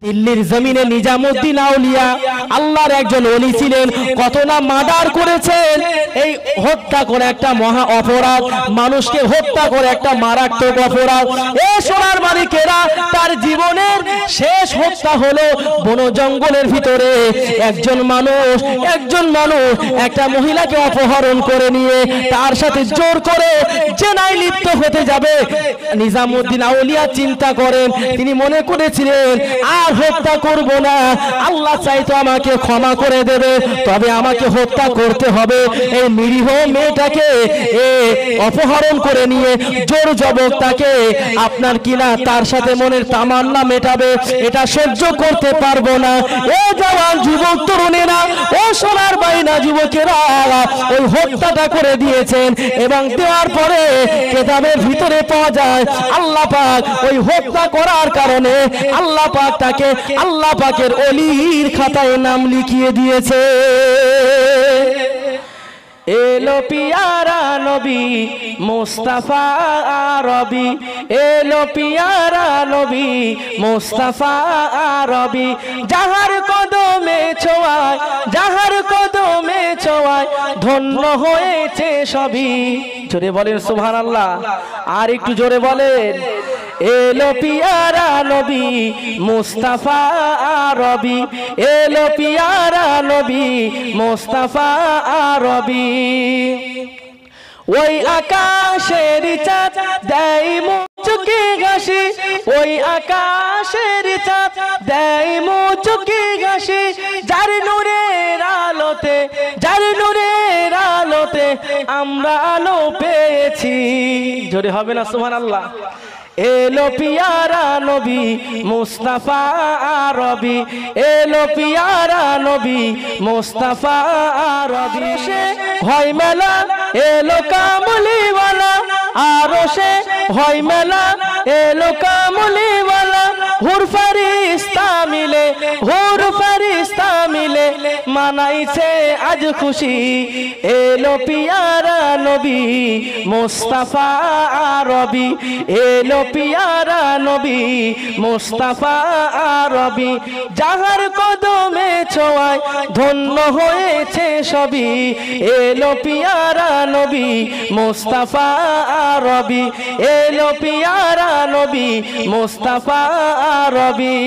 দিল্লির জমিনে নিজামুদ্দিন আউলিয়া আল্লাহর একজন ওলি ছিলেন, কত না মার্ডার করেছেন। এই হত্যা করে একটা মহা অপরাধ, মানুষকে হত্যা করে একটা মারাত্মক অপরাধ। এই সোনার মালিকেরা তার জীবনের শেষ হত্যা হলো বন জঙ্গলের ভিতরে। একজন মানুষ একটা মহিলাকে অপহরণ করে নিয়ে তার সাথে জোর করে জেনায় লিপ্ত হতে যাবে। নিজামুদ্দিন আউলিয়া চিন্তা করেন, তিনি মনে করেছিলেন আর হত্যা করব না, আল্লাহ চাইতো আমাকে ক্ষমা করে দেবে, তবে আমাকে হত্যা করতে হবে। এই নিরীহ মেয়েটাকে অপহরণ করে নিয়ে জোর জবক তাকে আপনার কিনা তার সাথে মনের তামান্না মেটাবে, এটা সহ্য করতে পারবো না। এ জওয়ান যুবক তরুণেরা, ও সোনার বাইনা যুবকেরা ওই হত্যাটা করে দিয়েছেন। এবং দেওয়ার পরে কিতাবের ভিতরে পাওয়া যায় আল্লাহ পাক ওই হত্যা করার কারণে আল্লাহ পাক তাকে আল্লাহ পাকের ওলির খাতায় নাম লিখিয়ে দিয়েছে। এলো পিয়ারা নবী মুস্তাফা আরবি, এলো পিয়ারা নবী মুস্তাফা আরবি, যাহার কদমে ছোঁয়ায়, যাহার কদমে ছোঁয়ায় ধন্য হয়েছে সবই। জোরে বলেন সুবহানাল্লাহ, আর একটু জোরে বলেন। এলো পিয়ারা নবী মুস্তাফা আরবি, এলো পিয়ারা নবী মুস্তাফা আরবি। ওই আকাশের চাঁদ দেয় মুচকি হাসি, ওই আকাশের চাঁদ দেয় মুচকি হাসি, যার নূরের আলোতে, যার নূরের আলোতে আমরা আলো পেয়েছি। জোরে হবে না সুবহানাল্লাহ। এলো পিয়ারা নবী মুস্তাফা আরবি, এলো পিয়ারা নবী মুস্তাফা আরবি। সে হয় মেলা এলো কামলিওয়ালা, আরো সে হয় মেলা এলো কামলিওয়ালা, হুর ফারিস্তা মিলে, হুর ফারিস্তা মিলে মানাইছে আজ খুশি। এলো পিয়ারা নবী মুস্তাফা আরবি, এলো পিয়ারা নবী মুস্তাফা আরবি, যাহার কদমে ছোঁয়ায় ধন্য হয়েছে সবই। এলো পিয়ারা নবী মুস্তাফা আরবি, এলো পিয়ারা নবী মুস্তাফা আরবি।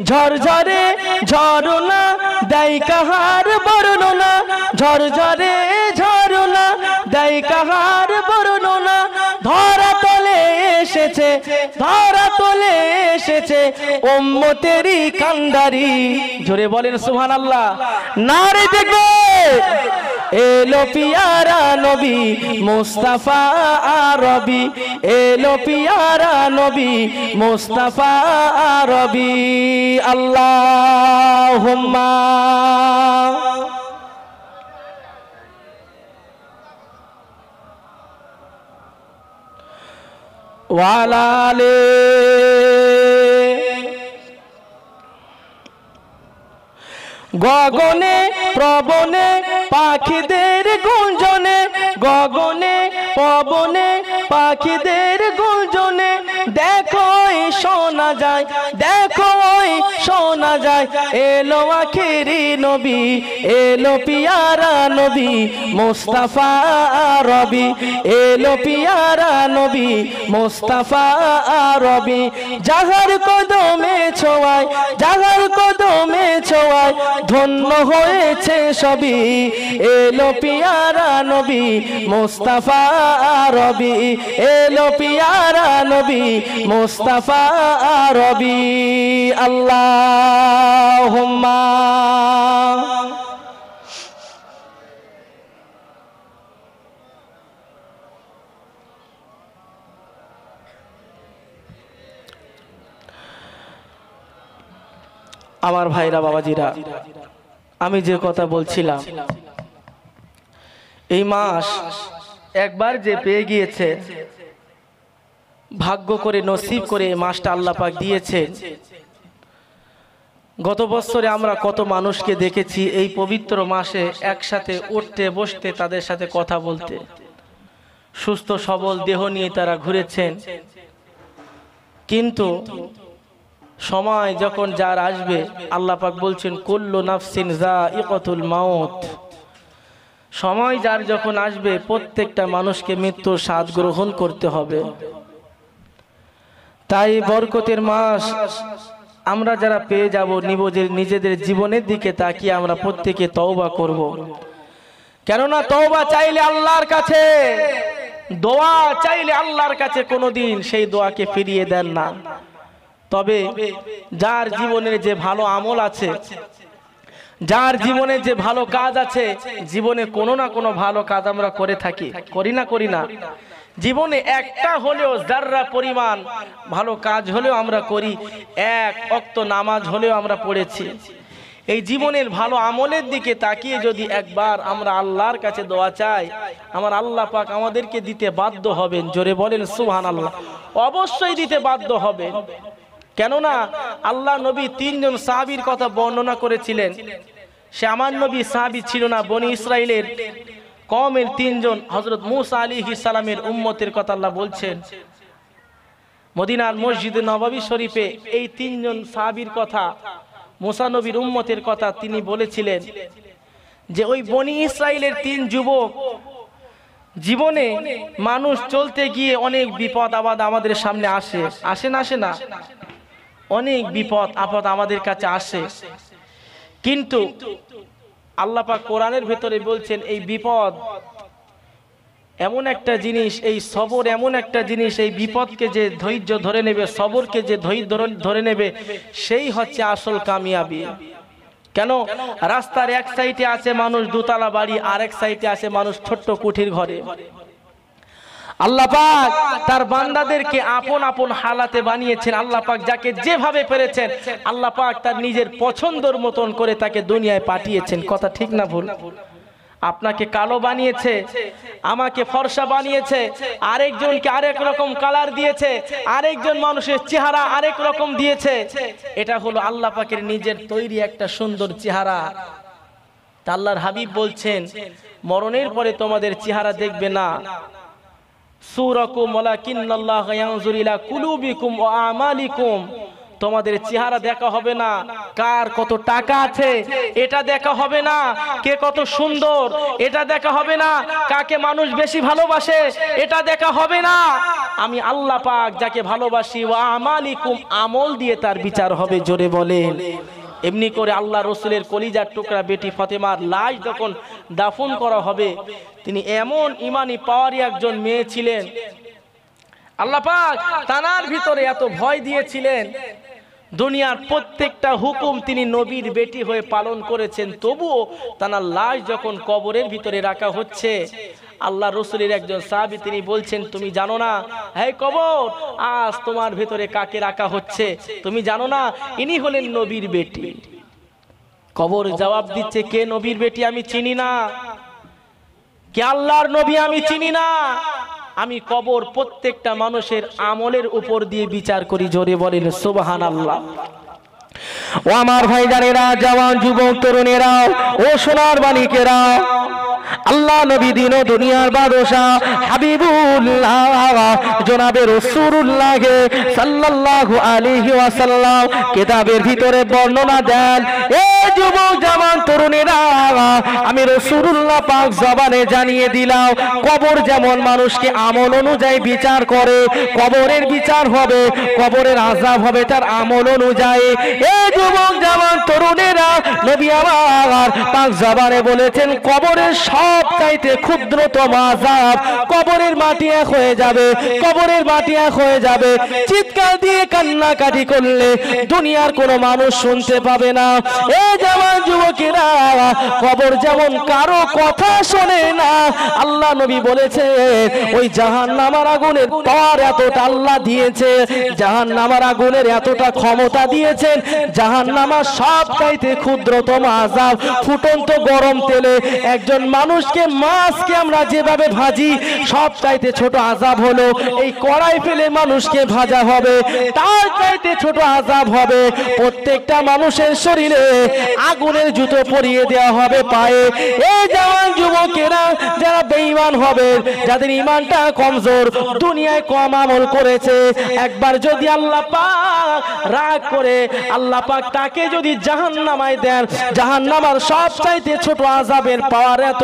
ঝরঝরে ঝরনা দেয় কাহার বর্ণনা, ঝরঝরে ঝরনা দেয় কাহার বর্ণনা, ধরা তলে এসেছে, ধরা তলে এসেছে উম্মতেরই কান্ডারি। জোরে বলেন সুবহানাল্লাহ, নারে দেখো। এলো পিয়ারা নবী মুস্তাফা আরবি, এলো পিয়ারা নবী মুস্তাফা আরবি। আল্লাহুম্মা ওয়ালা আলে। গগনে প্রবনে পাখিদের গুঞ্জনে, গগনে পবনে পাখিদের গুঞ্জনে, দেখো শোনা যায়, দেখো শোনা যায় এলো আখিরি নবী, এলো পিয়ারা নবী মুস্তাফা আরবি, এলো পিয়ারা নবী মুস্তাফা আরবি, যাহার কদমে ছোঁয়ায়, যাহার কদমে ছোঁয়ায় ধন্য হয়েছে সবই। এলো পিয়ারা নবী মুস্তাফা আরবি, এলো পিয়ারা নবী মুস্তাফা আরবি। আল্লাহুম্মা আমার ভাইরা বাবাজিরা, আমি যে কথা বলছিলাম, এই মাস একবার যে পেয়ে গিয়েছে, ভাগ্য করে নসিব করে এই মাসটা আল্লাহ পাক দিয়েছে। গত বছরে আমরা কত মানুষকে দেখেছি এই পবিত্র মাসে একসাথে উঠতে বসতে, তাদের সাথে কথা বলতে, সুস্থ সবল দেহ নিয়ে তারা ঘুরেছেন। কিন্তু সময় যখন যার আসবে, আল্লাহ পাক বলছেন কুল্লু নাফসিন যায়িকাতুল মাউত, সময় যার যখন আসবে প্রত্যেকটা মানুষকে মৃত্যুর স্বাদ গ্রহণ করতে হবে। তাই বরকতের মাস আমরা যারা পেয়ে যাব, নিজেদের জীবনের দিকে তাকিয়ে আমরা প্রত্যেকে তওবা করব। কেননা তওবা চাইলে আল্লাহর কাছে, দোয়া চাইলে আল্লাহর কাছে কোনোদিন সেই দোয়াকে ফিরিয়ে দেন না। তবে যার জীবনের যে ভালো আমল আছে, যার জীবনে যে ভালো কাজ আছে, জীবনে কোনো না কোনো ভালো কাজ আমরা করে থাকি, করি না? জীবনে একটা হলেও যাররা পরিমাণ ভালো কাজ হলেও আমরা করি, এক ওয়াক্ত নামাজ হলেও আমরা পড়েছি। এই জীবনের ভালো আমলের দিকে তাকিয়ে যদি একবার আমরা আল্লাহর কাছে দোয়া চাই, আমার আল্লাহ পাক আমাদেরকে দিতে বাধ্য হবেন। জোরে বলেন সুবহানাল্লাহ। অবশ্যই দিতে বাধ্য হবেন। কেননা আল্লাহ নবী তিনজন সাহাবীর কথা বর্ণনা করেছিলেন। সে আমার নবী সাহাবী ছিল না, বনি ইসরাইলের কওমের তিনজন হযরত মূসা আলাইহিস সালামের উম্মতের কথা আল্লাহ বলছেন। মদিনার মসজিদে নববী শরীফে এই তিনজন সাহাবীর কথা, মূসা নবীর উম্মতের কথা তিনি বলেছিলেন যে ওই বনি ইসরাইলের তিন যুবক, জীবনে মানুষ চলতে গিয়ে অনেক বিপদ আপদ আমাদের সামনে আসে না, অনেক বিপদ আপদ আমাদের কাছে আসে। কিন্তু আল্লাহ পাক কোরআনের ভেতরে বলছেন এই বিপদ এমন একটা জিনিস, এই সবর এমন একটা জিনিস, এই বিপদকে যে ধৈর্য ধরে নেবে, সবরকে যে ধৈর্য ধরে নেবে, সেই হচ্ছে আসল কামিয়াবি। কেন? রাস্তার এক সাইডে আছে মানুষ দোতলা বাড়ি, আর এক সাইডে আছে মানুষ ছোট্ট কুঠির ঘরে। আল্লাহ পাক তার বান্দাদেরকে আপন আপন হালাতে বানিয়েছেন। আল্লাহ পাক যাকে যেভাবে পেরেছেন, আল্লাহ পাক তার নিজের পছন্দের মতন করে তাকে দুনিয়ায় পাঠিয়েছেন। কথা ঠিক না ভুল? আপনাকে কালো বানিয়েছে, আমাকে ফর্সা বানিয়েছে, আরেকজনকে আরেক রকম কালার দিয়েছে, আরেকজন মানুষের চেহারা আরেক রকম দিয়েছে। এটা হলো আল্লাহ পাকের নিজের তৈরি একটা সুন্দর চেহারা। তা আল্লাহর হাবিব বলছেন মরণের পরে তোমাদের চেহারা দেখবে না, সুরাকুম ওয়ালাকিন্নাল্লাহা ইয়ানজুরু ইলা কুলুবিকুম ওয়া আমালিকুম, তোমাদের চেহারা দেখা হবে না, কার কত টাকা আছে এটা দেখা হবে না, কে কত সুন্দর এটা দেখা হবে না, কাকে মানুষ বেশি ভালোবাসে এটা দেখা হবে না। আমি আল্লাহ পাক যাকে ভালোবাসি, ওয়া আমালিকুম, আমল দিয়ে তার বিচার হবে। জোরে বলেন। এমনি করে আল্লাহ রসুলের কলিজার টুকরা বেটি ফাতেমার লাশ যখন দাফন করা হবে, তিনি এমন ইমানি পাওয়ারি একজন মেয়ে ছিলেন, আল্লাহ পাক তানার ভিতরে এত ভয় দিয়েছিলেন, দুনিয়ার প্রত্যেকটা হুকুম তিনি নবীর বেটি হয়ে পালন করেছেন। তবুও তানার লাশ যখন কবরের ভিতরে রাখা হচ্ছে, আল্লাহ রসুলের একজন সাহাবী তিনি বলছেন, তুমি জানো না হে কবর, আজ তোমার ভিতরে কাকে রাখা হচ্ছে? তুমি জানো না ইনি হলেন নবীর বেটি। কবর জবাব দিচ্ছে, কে নবীর বেটি? আমি চিনি না। কে আল্লাহর নবী? আমি চিনি না। আমি কবর প্রত্যেকটা মানুষের আমলের উপর দিয়ে বিচার করি। জোরে বলেন সুবহানাল্লাহ। ও আমার ভাইজানেরা, জওয়ান যুবক তরুণেরা, ও সোনার বালিকেরা, আল্লাহ নবী দিন ও দুনিয়ার বাদশা হাবিবুল্লাহ জনাবে রাসূলুল্লাহ সাল্লাল্লাহু আলাইহি ওয়াসাল্লাম কিতাবের ভিতরে বর্ণনা দেন, এ যুবক জওয়ান তরুণেরা, আমি রাসূলুল্লাহ পাক জবানে জানিয়ে দিলাম, কবর যেমন মানুষকে আমল অনুযায়ী বিচার করে, কবরের বিচার হবে, কবরের আযাব হবে তার আমল অনুযায়ী। এ যুবক জওয়ান তরুণেরা, নবী আমার পাক জবানে বলেছেন, কবরের সবচাইতে ক্ষুদ্রতম আযাব, কবরের মাটি এক হয়ে যাবে, কবরের মাটি এক হয়ে যাবে, চিৎকার দিয়ে কান্নাকাটি করলে দুনিয়ার কোনো মানুষ শুনতে পাবে না। এ জওয়ান যুবকেরা, কবর যেমন কারো কথা শোনে না, আল্লাহ নবী বলেছে ওই জাহান্নামের আগুনের পাওয়ার এতটা আল্লাহ দিয়েছে, জাহান্নামের আগুনের এতটা ক্ষমতা দিয়েছেন, জাহান্নামের সবচাইতে চাইতে ক্ষুদ্রতম আযাব। ফুটন্ত গরম তেলে একজন মানুষকে, মাছকে আমরা যেভাবে ভাজি, সব চাইতে ছোট আযাব হলো এই কড়াই ফেলে মানুষকে ভাজা হবে, তার চাইতে ছোট আযাব হবে প্রত্যেকটা মানুষের শরীরে আগুনের জুতো পরিয়ে দেওয়া হবে পায়ে। এই জওয়ান যুবকেরা যারা বেঈমান হবে, যাদের ঈমানটা কমজোর, দুনিয়ায় কম আমল করেছে, একবার যদি আল্লাহ পাক রাগ করে আল্লাহ পাক তাকে যদি জাহান্নামায় দেন, জাহান্নামার সবচাইতে ছোট আযাবের পাওয়ার এত,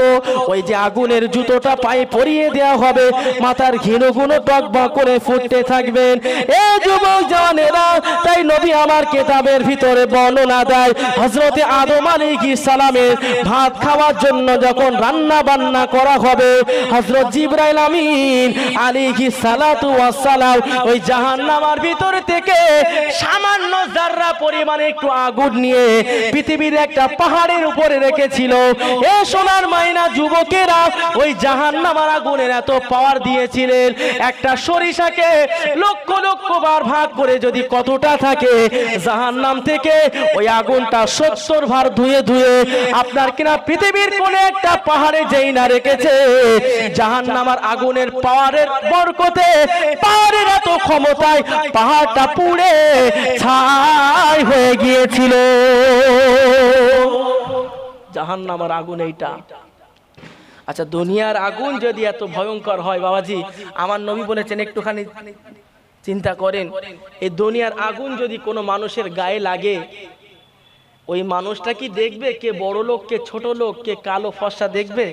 ওই যে আগুনের জুতোটা পায়ে পরিয়ে দেওয়া হবে, মাথার ঘিনো গুনো টকবক করে ফুটতে থাকবেন। এই যুবক জওয়ানেরা, তাই নবী আমার কিতাবের ভিতরে বর্ণনা দেয়, হযরতে আদম আলাইহিস সালামের ভাত খাওয়ার জন্য যখন রান্না বান্না করা হবে, হযরত জিবরাইল আমিন আলাইহিস সালাতু ওয়াস সালাম ওই জাহান্নামের ভিতর থেকে সামান্য যাররা পরিমাণে একটু আগুন নিয়ে পৃথিবীর একটা পাহাড়ের উপরে রেখেছিল। এ সোনার মাইনা যুবকেরা, ওই জাহান্নামের আগুনের এত পাওয়ার দিয়েছিলেন, একটা সরিষাকে লক্ষ লক্ষ বার ভাগ করে যদি কতটা থাকে, জাহান্নাম থেকে ওই আগুনটা 70 ভার ধুয়ে ধুয়ে আপনার কিনা পৃথিবীর কোন একটা পাহাড়ে যেই না রেখেছে, জাহান্নামের আগুনের পাওয়ারের বরকতে, পাহাড়ের এত ক্ষমতায় পাহাড়টা পুড়ে ছাই হয়ে গিয়েছিল। জাহান্নামের আগুন এইটা। আচ্ছা, দুনিয়ার আগুন যদি এত ভয়ঙ্কর হয় বাবাজি, আমার নবী বলেছেন একটুখানি চিন্তা করেন, এই দুনিয়ার আগুন যদি কোনো মানুষের গায়ে লাগে, ওই মানুষটা কি দেখবে কে বড় লোক, কে ছোট লোক, কে কালো ফর্সা দেখবে?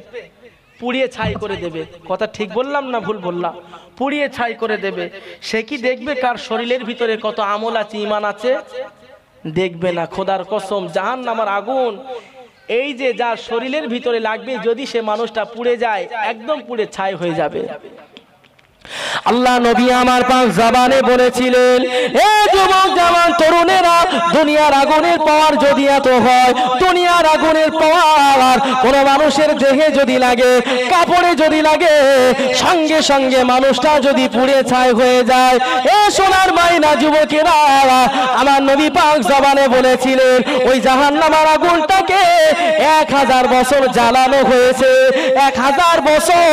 পুড়িয়ে ছাই করে দেবে। কথা ঠিক বললাম না ভুল বললাম? পুড়িয়ে ছাই করে দেবে। সে কি দেখবে কার শরীরের ভিতরে কত আমল আছে, ঈমান আছে? দেখবে না। খোদার কসম, জাহান্নামের আগুন এই যে যার শরীরের ভিতরে লাগবে, যদি সে মানুষটা পুড়ে যায়, একদম পুড়ে ছাই হয়ে যাবে। আল্লাহ নবী আমার পাক জবানে বলেছিলেন, এ যুবক জওয়ান তরুণেরা, দুনিয়ার আগুনের পাওয়ার যদি এত হয়, দুনিয়ার আগুনের পাওয়ার কোন মানুষের দেহে যদি লাগে, কাপড়ে যদি লাগে, সঙ্গে সঙ্গে মানুষটা যদি পুড়ে ছাই হয়ে যায়। এ সোনার মাইনা যুবকেরা, আমার নবী পাক জবানে বলেছিলেন, ওই জাহান্নামের আগুনটাকে 1000 বছর জ্বালানো হয়েছে। 1000 বছর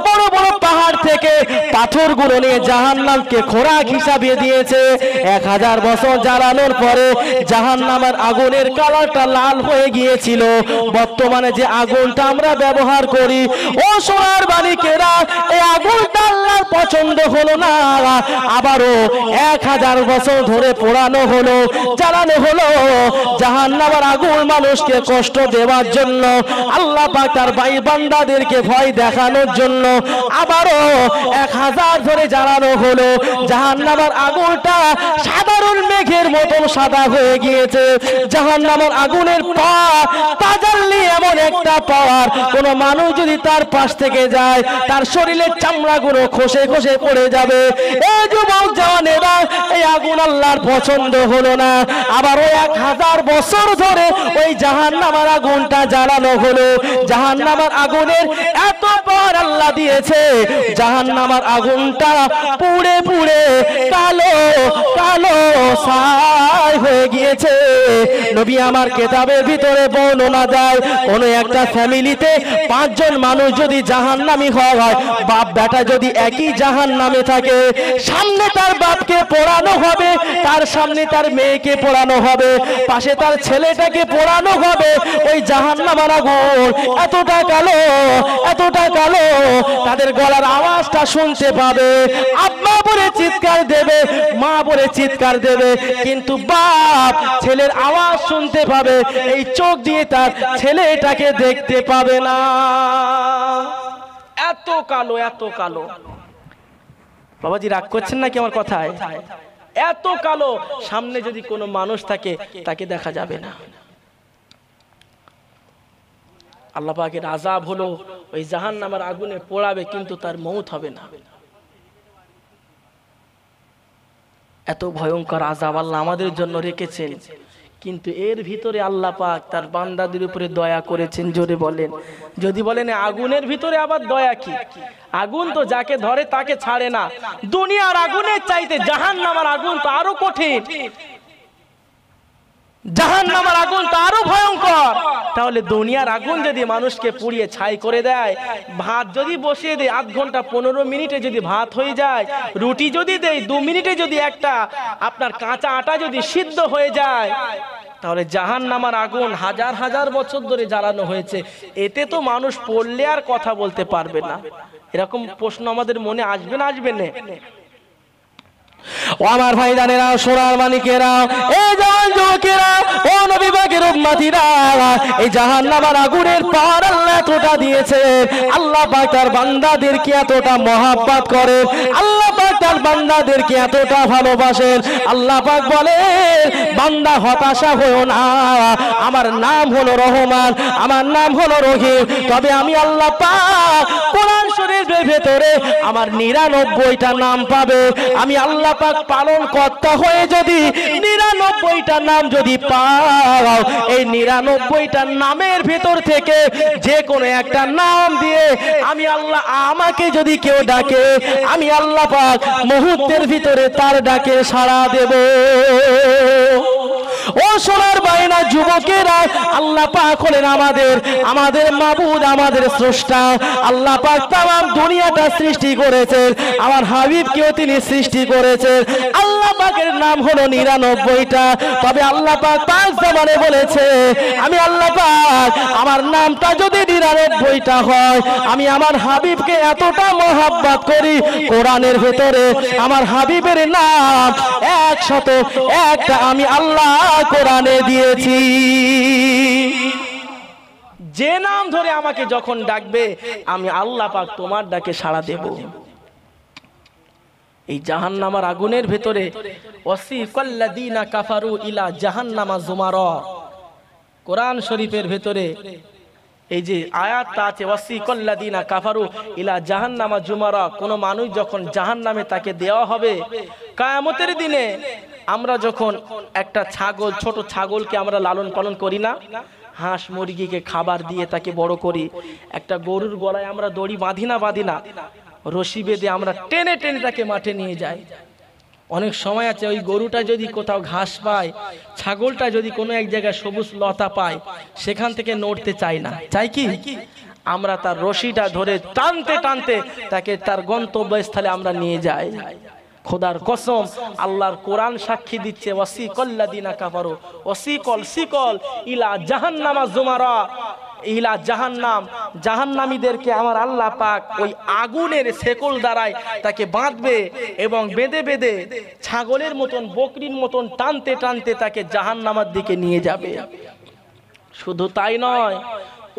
বড় বড় পাহাড় থেকে পাথরগুলো নিয়ে জাহান্নামকে খোরাক হিসাবে দিয়েছে। 1000 বছর জ্বালানোর পরে জাহান্নামের আগুনের কালারটা লাল হয়ে গিয়েছিল। বর্তমানে যে আগুনটা আমরা ব্যবহার করি, ও সোনার বালিকেরা, এই আগুনটা আল্লাহর পছন্দ হলো না, আবারও 1000 বছর ধরে পোড়ানো হলো, জ্বালানো হলো। জাহান্নামের আগুন মানুষকে কষ্ট দেওয়ার জন্য, আল্লাহ পাক তার ভাই বান্দাদেরকে ভয় দেখানোর জন্য আবারও 1000 ধরে জ্বালানো হলো। জাহান্নামের আগুনটা সাধারণ মেঘের মতন সাদা হয়ে গিয়েছে। জাহান্নামের আগুনের পাওয়ার, তাজাল্লি এমন একটা পাওয়ার, কোন মানুষ যদি তার পাশ থেকে যায়, তার শরীরের চামড়াগুলো খসে খসে পড়ে যাবে। এই যুবক জওয়ানেরা, এই আগুন আল্লাহর পছন্দ হলো না, আবার ওই 1000 বছর ধরে ওই জাহান্নামের আগুনটা জ্বালানো হলো। জাহান্নামের আগুনের এত পাওয়ার আল্লাহ দিয়েছে, জাহান্নামের আগুনটা পুড়ে পুড়ে কালো কালো ছাই হয়ে গিয়েছে। নবী আমার কিতাবের ভিতরে বর্ণনা দেয়, কোন একটা ফ্যামিলিতে 5 জন মানুষ যদি জাহান্নামী হয়, বাপ বেটা যদি একই জাহান্নামে থাকে, সামনে তার বাপকে পোড়ানো হবে, তার সামনে তার মেয়েকে পোড়ানো হবে, পাশে তার ছেলেটাকে পোড়ানো হবে। ওই জাহান্নামের আগুন এতটা কালো, এতটা কালো, তাদের গলার আওয়াজটা শুনতে পাবে, আব্বা বলে চিৎকার দেবে, মা বলে চিৎকার দেবে, কিন্তু বাপ ছেলের আওয়াজ শুনতে পাবে, এই চোখ দিয়ে তার ছেলেটাকে দেখতে পাবে না। এত কালো, এত কালো। বাবাজি রাগ করছেন নাকি আমার কথায়? এত কালো, সামনে যদি কোনো মানুষ থাকে, তাকে দেখা যাবে না। আল্লাহ পাকের আযাব হলো ওই জাহান্নামের আগুনে পোড়াবে, কিন্তু তার মওত হবে না। এত ভয়ঙ্কর আযাব আল্লাহ আমাদের জন্য রেখেছেন, কিন্তু এর ভিতরে আল্লাহ পাক তার বান্দাদের উপরে দয়া করেছেন। জোরে বলেন। যদি বলেন আগুনের ভিতরে আবার দয়া কি? আগুন তো যাকে ধরে তাকে ছাড়ে না। দুনিয়ার আগুনের চাইতে জাহান্নামের আগুন তো আরো কঠিন। জাহান্নামের আগুন তো আরো ভয়ঙ্কর। তাহলে দুনিয়ার আগুন যদি মানুষকে পুড়িয়ে ছাই করে দেয়, ভাত যদি বসিয়ে দেয় 8 ঘন্টা 15 মিনিটে যদি ভাত হয়ে যায়, রুটি যদি দেয় 2 মিনিটে যদি একটা আপনার কাঁচা আটা যদি সিদ্ধ হয়ে যায়, তাহলে জাহান্নামের আগুন হাজার হাজার বছর ধরে জ্বালানো হয়েছে, এতে তো মানুষ পড়লে আর কথা বলতে পারবে না। এরকম প্রশ্ন আমাদের মনে আসবে না? আসবে না? ও আমার ভাইজানেরা, সোনার মানিকেরা, এই জওয়ান যুবকেরা, ও নবী পাকের উম্মতিরা, এই জাহান্নামের আগুনের পার আল্লাহ এতটা দিয়েছে। আল্লাহ পাক তার বান্দাদেরকে এতটা মহব্বত করেন, আল্লাহ পাক তার বান্দাদেরকে এতটা ভালোবাসেন। আল্লাহ পাক বলেন, বান্দা হতাশা হয়ো না, আমার নাম হলো রহমান, আমার নাম হলো রহিম। তবে আমি আল্লাহ পাক কোরআন শরীফের ভেতরে আমার 99টা নাম পাবে। আমি আল্লাহ পাক পালন কর্তা হয়ে যদি 99টা নাম যদি পাও, এই 99টা নামের ভেতর থেকে যে কোনো একটা নাম দিয়ে আমি আল্লাহ, আমাকে যদি কেউ ডাকে, আমি আল্লাহ পাক মুহূর্তের ভিতরে তার ডাকে সাড়া দেব। ও সোনার বাইনা যুবকেরা, আল্লাহ পাক হলেন আমাদের মাবুদ, আমাদের স্রষ্টা। আল্লাহ পাক তামাম দুনিয়াটা সৃষ্টি করেছেন, আমার হাবিবকেও তিনি সৃষ্টি করেছেন। আল্লাহ পাকের নাম হলো 99টা। তবে আল্লাহ পাক পাঁচ জবানে বলেছে, আমি আল্লাহ পাক আমার নামটা যদি 99টা হয়, আমি আমার হাবিবকে এতটা মহব্বত করি, কোরআনের ভেতরে আমার হাবিবের নাম 101টা আমি আল্লাহ কোরআনে দিয়েছি। যে নাম ধরে আমাকে যখন ডাকবে, আমি আল্লাহ পাক তোমার ডাকে সাড়া দেব। এই জাহান্নামের আগুনের ভেতরে ওয়াসিকাল্লাযীনা কাফারু ইলা জাহান্নামা যুমারা, কোরআন শরীফের ভেতরে এই যে আয়াতটা আছে, ওয়াসিকাল্লাযীনা কাফারু ইলা জাহান্নামা যুমারা, কোন মানুষ যখন জাহান্নামে তাকে দেওয়া হবে কিয়ামতের দিনে। আমরা যখন একটা ছাগল, ছোট ছাগলকে আমরা লালন পালন করি না, হাঁস মুরগিকে খাবার দিয়ে তাকে বড় করি, একটা গরুর গলায় আমরা দড়ি বাঁধি না, রশি বেঁধে আমরা টেনে টেনে তাকে মাঠে নিয়ে যাই। অনেক সময় আছে ওই গরুটা যদি কোথাও ঘাস পায়, ছাগলটা যদি কোনো এক জায়গায় সবুজ লতা পায়, সেখান থেকে নড়তে চায় না, চাই কি আমরা তার রশিটা ধরে টানতে টানতে তাকে তার গন্তব্যস্থলে আমরা নিয়ে যাই। খোদার কসম, আল্লাহর কোরআন সাক্ষী দিচ্ছে, ওয়াসিকাল্লাযীনা কাফারু ওয়াসিকল ইলা জাহান্নামা যুমারা, ইলা জাহান্নাম, জাহান্নামীদেরকে আমার আল্লাহ পাক ওই আগুনের শেকল দ্বারায় তাকে বাঁধবে এবং বেঁধে বেঁধে ছাগলের মতন, বকরির মতন টানতে টানতে তাকে জাহান্নামের দিকে নিয়ে যাবে। শুধু তাই নয়,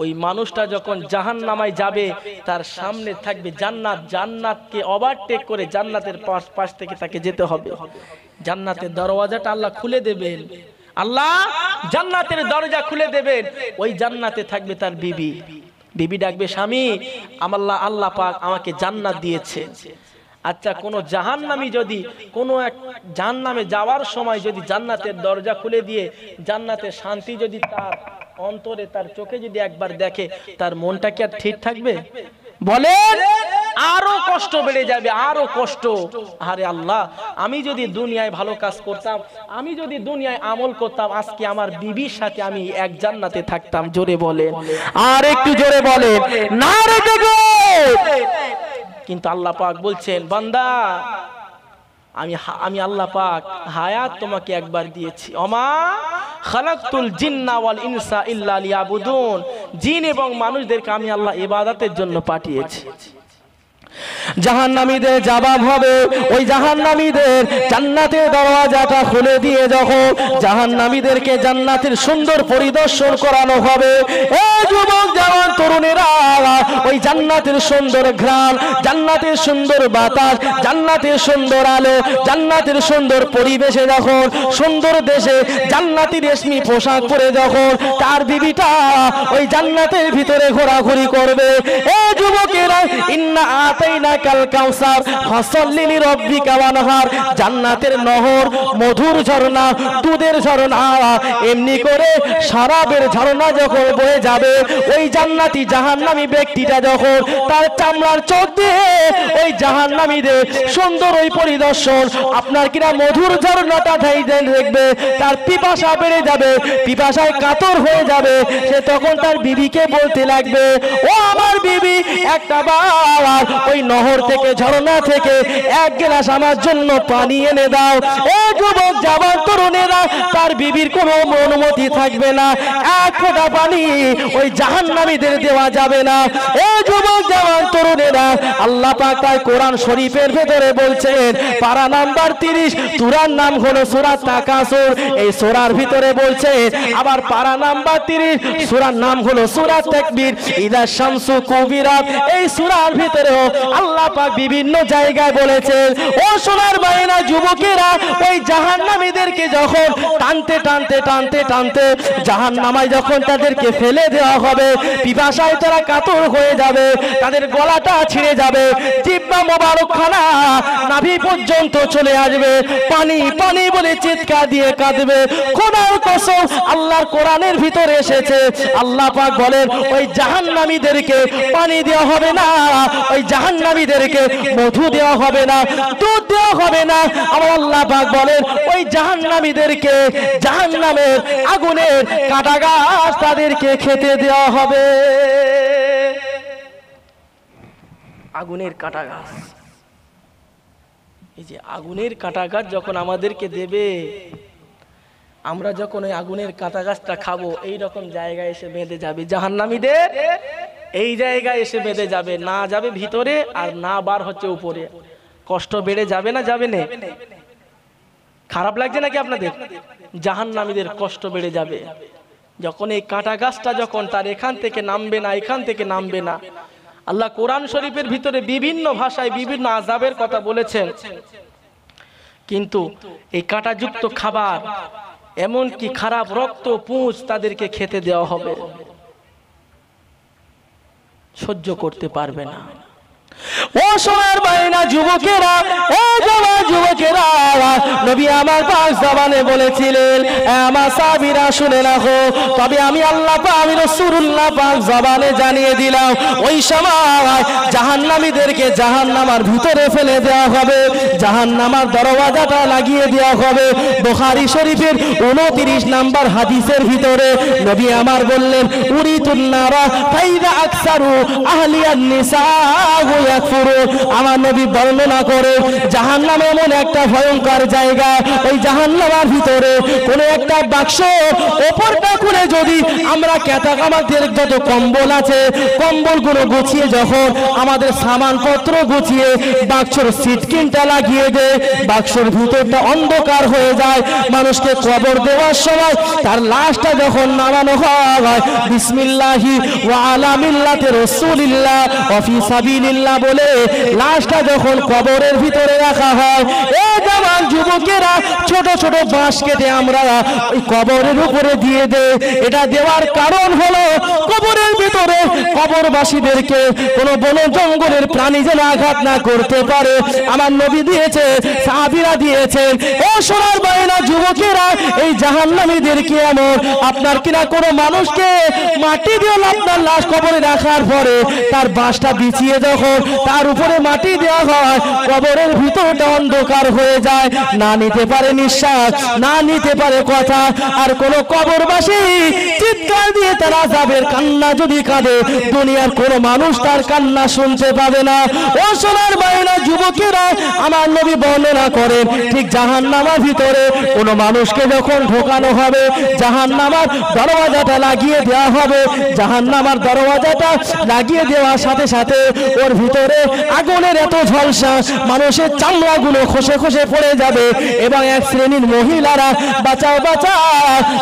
ওই মানুষটা যখন জাহান্নামায় যাবে, তার সামনে থাকবে জান্নাত, জান্নাতকে ওভারটেক করে জান্নাতের পাশ থেকে তাকে যেতে হবে। জান্নাতের দরওয়াজাটা আল্লাহ খুলে দেবেন, আল্লাহ জান্নাতের দরজা খুলে দেবেন। ওই জান্নাতে থাকবে তার বিবি ডাকবে, স্বামী আল্লাহ পাক আমাকে জান্নাত দিয়েছে। আচ্ছা, কোন জাহান্নামী যদি কোন এক জাহান্নামে যাওয়ার সময় যদি জান্নাতের দরজা খুলে দিয়ে জান্নাতের শান্তি যদি তার অন্তরে, তার চোখে যদি একবার দেখে, তার মনটা কি আর ঠিক থাকবে? বলেন, আরো কষ্ট বেড়ে যাবে, আরো কষ্ট। আরে আল্লাহ, আমি যদি দুনিয়ায় ভালো কাজ করতাম, আমি যদি দুনিয়ায় আমল করতাম, আজকে আমার বিবির সাথে আমি এক জান্নাতে থাকতাম। জোরে বলেন, আর একটু জোরে বলেন, না রে দেখো। কিন্তু আল্লাহ পাক বলছেন, বান্দা আমি আল্লাহ পাক হায়াত তোমাকে একবার দিয়েছি। ওমা খালাকতুল জিন্না ওয়াল ইনসা ইল্লা লিয়াবুদুন, জিন এবং মানুষদেরকে আমি আল্লাহ ইবাদতের জন্য পাঠিয়েছি। জাহান্নামীদের জবাব হবে, ওই জাহান্নামীদের জান্নাতের দরওয়াজাটা খুলে দিয়ে যখন জাহান্নামীদেরকে জান্নাতের সুন্দর পরিদর্শন করানো হবে, এই যুবক জওয়ান তরুণেরা, ওই জান্নাতের সুন্দর ঘ্রাণ, জান্নাতের সুন্দর বাতাস, জান্নাতের সুন্দর আলো, জান্নাতের সুন্দর পরিবেশে যখন সুন্দর দেশে জান্নাতি রেশমি পোশাক পরে যখন তার বিবিটা ওই জান্নাতের ভিতরে ঘোরাঘুরি করবে, এই যুবকেরা, ইন্না আতাইনা আতাইনাকাল কাউসার ফাসাল্লি লিরাব্বিকা ওয়ানহার। জান্নাতের নহর, মধুর ঝর্ণা, দুধের ঝর্ণা, এমনি করে শরাবের ঝর্ণা যখন বয়ে যাবে, ওই জান্নাতি জাহান্নামী ব্যক্তিটা যখন তার চামড়ার চোখ দিয়ে ওই জাহান্নামীদের সুন্দর ওই পরিদর্শন, আপনার কিনা মধুর ঝর্ণাটা দেখবে, তার পিপাসা বেড়ে যাবে, পিপাসায় কাতর হয়ে যাবে। সে তখন তার বিবিকে বলতে লাগবে, ও আমার বিবি, একটা বার ওই নহর থেকে, ঝর্ণা থেকে এক গ্লাস আমার জন্য পানি এনে দাও। ও যুবক জওয়ান তরুণেরা, তার বিবির কোনো অনুমতি থাকবে না, এক ফোঁটা পানি ওই জাহান্নামীদের দেওয়া যাবে না। ও যুবক জওয়ান তরুণেরা, আল্লাহ পাক তাই কোরআন শরীফের ভেতরে বলছেন, পারা নাম্বার 30, সূরার নাম হলো সূরা তাকাসুর। এই সূরার ভিতরে বলছে, আবার পারা নাম্বার 30, সূরার নাম হলো সূরা তাকবীর, ইদা শামসু কুবিরাত। এই সূরার ভিতরেও আল্লাহ পাক বিভিন্ন জায়গায় বলেছেন, ও সোনার বাইনা যুবকেরা, ওই জাহান্নামীদেরকে যখন টানতে টানতে টানতে টানতে জাহান্নামায় যখন তাদেরকে ফেলে দেওয়া হবে, পিপাসায় তারা কাতর হয়ে যাবে, তাদের গলাটা ছিঁড়ে যাবে, জিহ্বা মোবারকখানা নাভি পর্যন্ত চলে আসবে, পানি পানি বলে চিৎকার দিয়ে কাঁদবে। খোদার কসম, আল্লাহর কোরআনের ভিতরে এসেছে, আল্লাহ পাক বলেন, ওই জাহান্নামীদেরকে পানি দেওয়া হবে না, ওই জাহান্নামীদেরকে মধু দেওয়া হবে না, দুধ দেওয়া হবে না। আমার আল্লাহ পাক বলেন, ওই জাহান্নামীদেরকে জাহান্নামের আগুনের কাটা গাছ তাদেরকে খেতে দেওয়া হবে। আগুনের কাটা গাছ, এই যে আগুনের কাটা গাছ যখন আমাদেরকে দেবে, আমরা যখন ওই আগুনের কাটা গাছটা খাবো, এই রকম জায়গায় এসে বেঁধে যাবে জাহান্নামীদের, এই জায়গায় এসে বেঁধে যাবে, না যাবে ভিতরে আর না বার হচ্ছে উপরে। কষ্ট বেড়ে যাবে না যাবে না? খারাপ লাগছে নাকি আপনাদের? জাহান্নামীদের কষ্ট বেড়ে যাবে যখন এই কাটা গাছটা যখন তার এখান থেকে নামবে না, এখান থেকে নামবে না। আল্লাহ কোরআন শরীফের ভিতরে বিভিন্ন ভাষায় বিভিন্ন আযাবের কথা বলেছেন, কিন্তু এই কাঁটাযুক্ত খাবার, এমনকি খারাপ রক্ত পুঁজ তাদেরকে খেতে দেওয়া হবে, সহ্য করতে পারবে না। ও সোনার বাইনা যুবকেরা, ও জওয়ান যুবকেরা, নবী আমার পাক জবানে বলেছিলেন, আমার সাহাবীরা শুনে রাখো, তবে আমি আল্লাহ পাক, আমি রাসূলুল্লাহ পাক জবানে জানিয়ে দিলাম, ওই সময় জাহান্নামীদেরকে জাহান্নামের ভিতরে ফেলে দেওয়া হবে, জাহান্নামের দরওয়াজাটা লাগিয়ে দেওয়া হবে। বুখারী শরীফের 29 নাম্বার হাদিসের ভিতরে নবী আমার বললেন, উরিতুন নারা ফাইদা আকসারু আহলিয়ান নিসা। আমার নবী বর্ণনা করে, জাহান্নাম এমন একটা ভয়ঙ্কর জায়গা, ওই জাহান্নামের ভিতরে কোন একটা বাক্স ওপরটা খুলে যদি আমরা আমাদের যত কম্বল আছে, কম্বলগুলো গুছিয়ে যখন আমাদের সামানপত্র গুছিয়ে বাক্সর সিটকিনটা লাগিয়ে দেয়, বাক্সর ভিতরটা অন্ধকার হয়ে যায়। মানুষকে কবর দেওয়ার সময় তার লাশটা যখন নামানো হয়, বিসমিল্লাহি ওয়া আলা মিল্লাতি রাসূলিল্লাহ ওয়া ফি সাবিলিল্লাহ বলে লাশটা যখন কবরের ভিতরে রাখা হয়, এই জওয়ান যুবকেরা, ছোট ছোট বাঁশ কেটে আমরা ওই কবরের উপরে দিয়ে দেই। এটা দেওয়ার কারণ হলো, কবরের ভিতরে কবরবাসীদেরকে কোনো বন জঙ্গলের প্রাণী যেন আঘাত না করতে পারে। আমার নবী দিয়েছে, সাহাবীরা দিয়েছেন। ও সোনার বাইনা যুবকেরা, এই জাহান্নামীদেরকে এমন, আপনার কিনা কোনো মানুষকে মাটি দিয়ে আপনার লাশ কবরে রাখার পরে তার বাঁশটা বিছিয়ে যখন তার উপরে মাটি দেওয়া হয়, কবরের ভিতরটা অন্ধকার হয়ে যায়, না নিতে পারে নিঃশ্বাস, না নিতে পারে কথা। আর কোন কবরবাসী চিৎকার দিয়ে তার আযাবের কান্না যদি কাঁদে, দুনিয়ার কোনো মানুষ তার কান্না শুনতে পাবে না। ও সোনার বাইনা যুবকেরা, আমার নবী বর্ণনা করেন, ঠিক জাহান্নামের ভিতরে কোনো মানুষকে যখন ঢোকানো হবে, জাহান্নামের দরওয়াজাটা লাগিয়ে দেওয়া হবে। জাহান্নামের দরওয়াজাটা লাগিয়ে দেওয়ার সাথে সাথে ওর ভিতরে আগুনের এত ঝলসা, মানুষের চামড়াগুলো খসে খসে পড়ে যাবে, এবং এক শ্রেণীর মহিলারা বাঁচাও বাঁচাও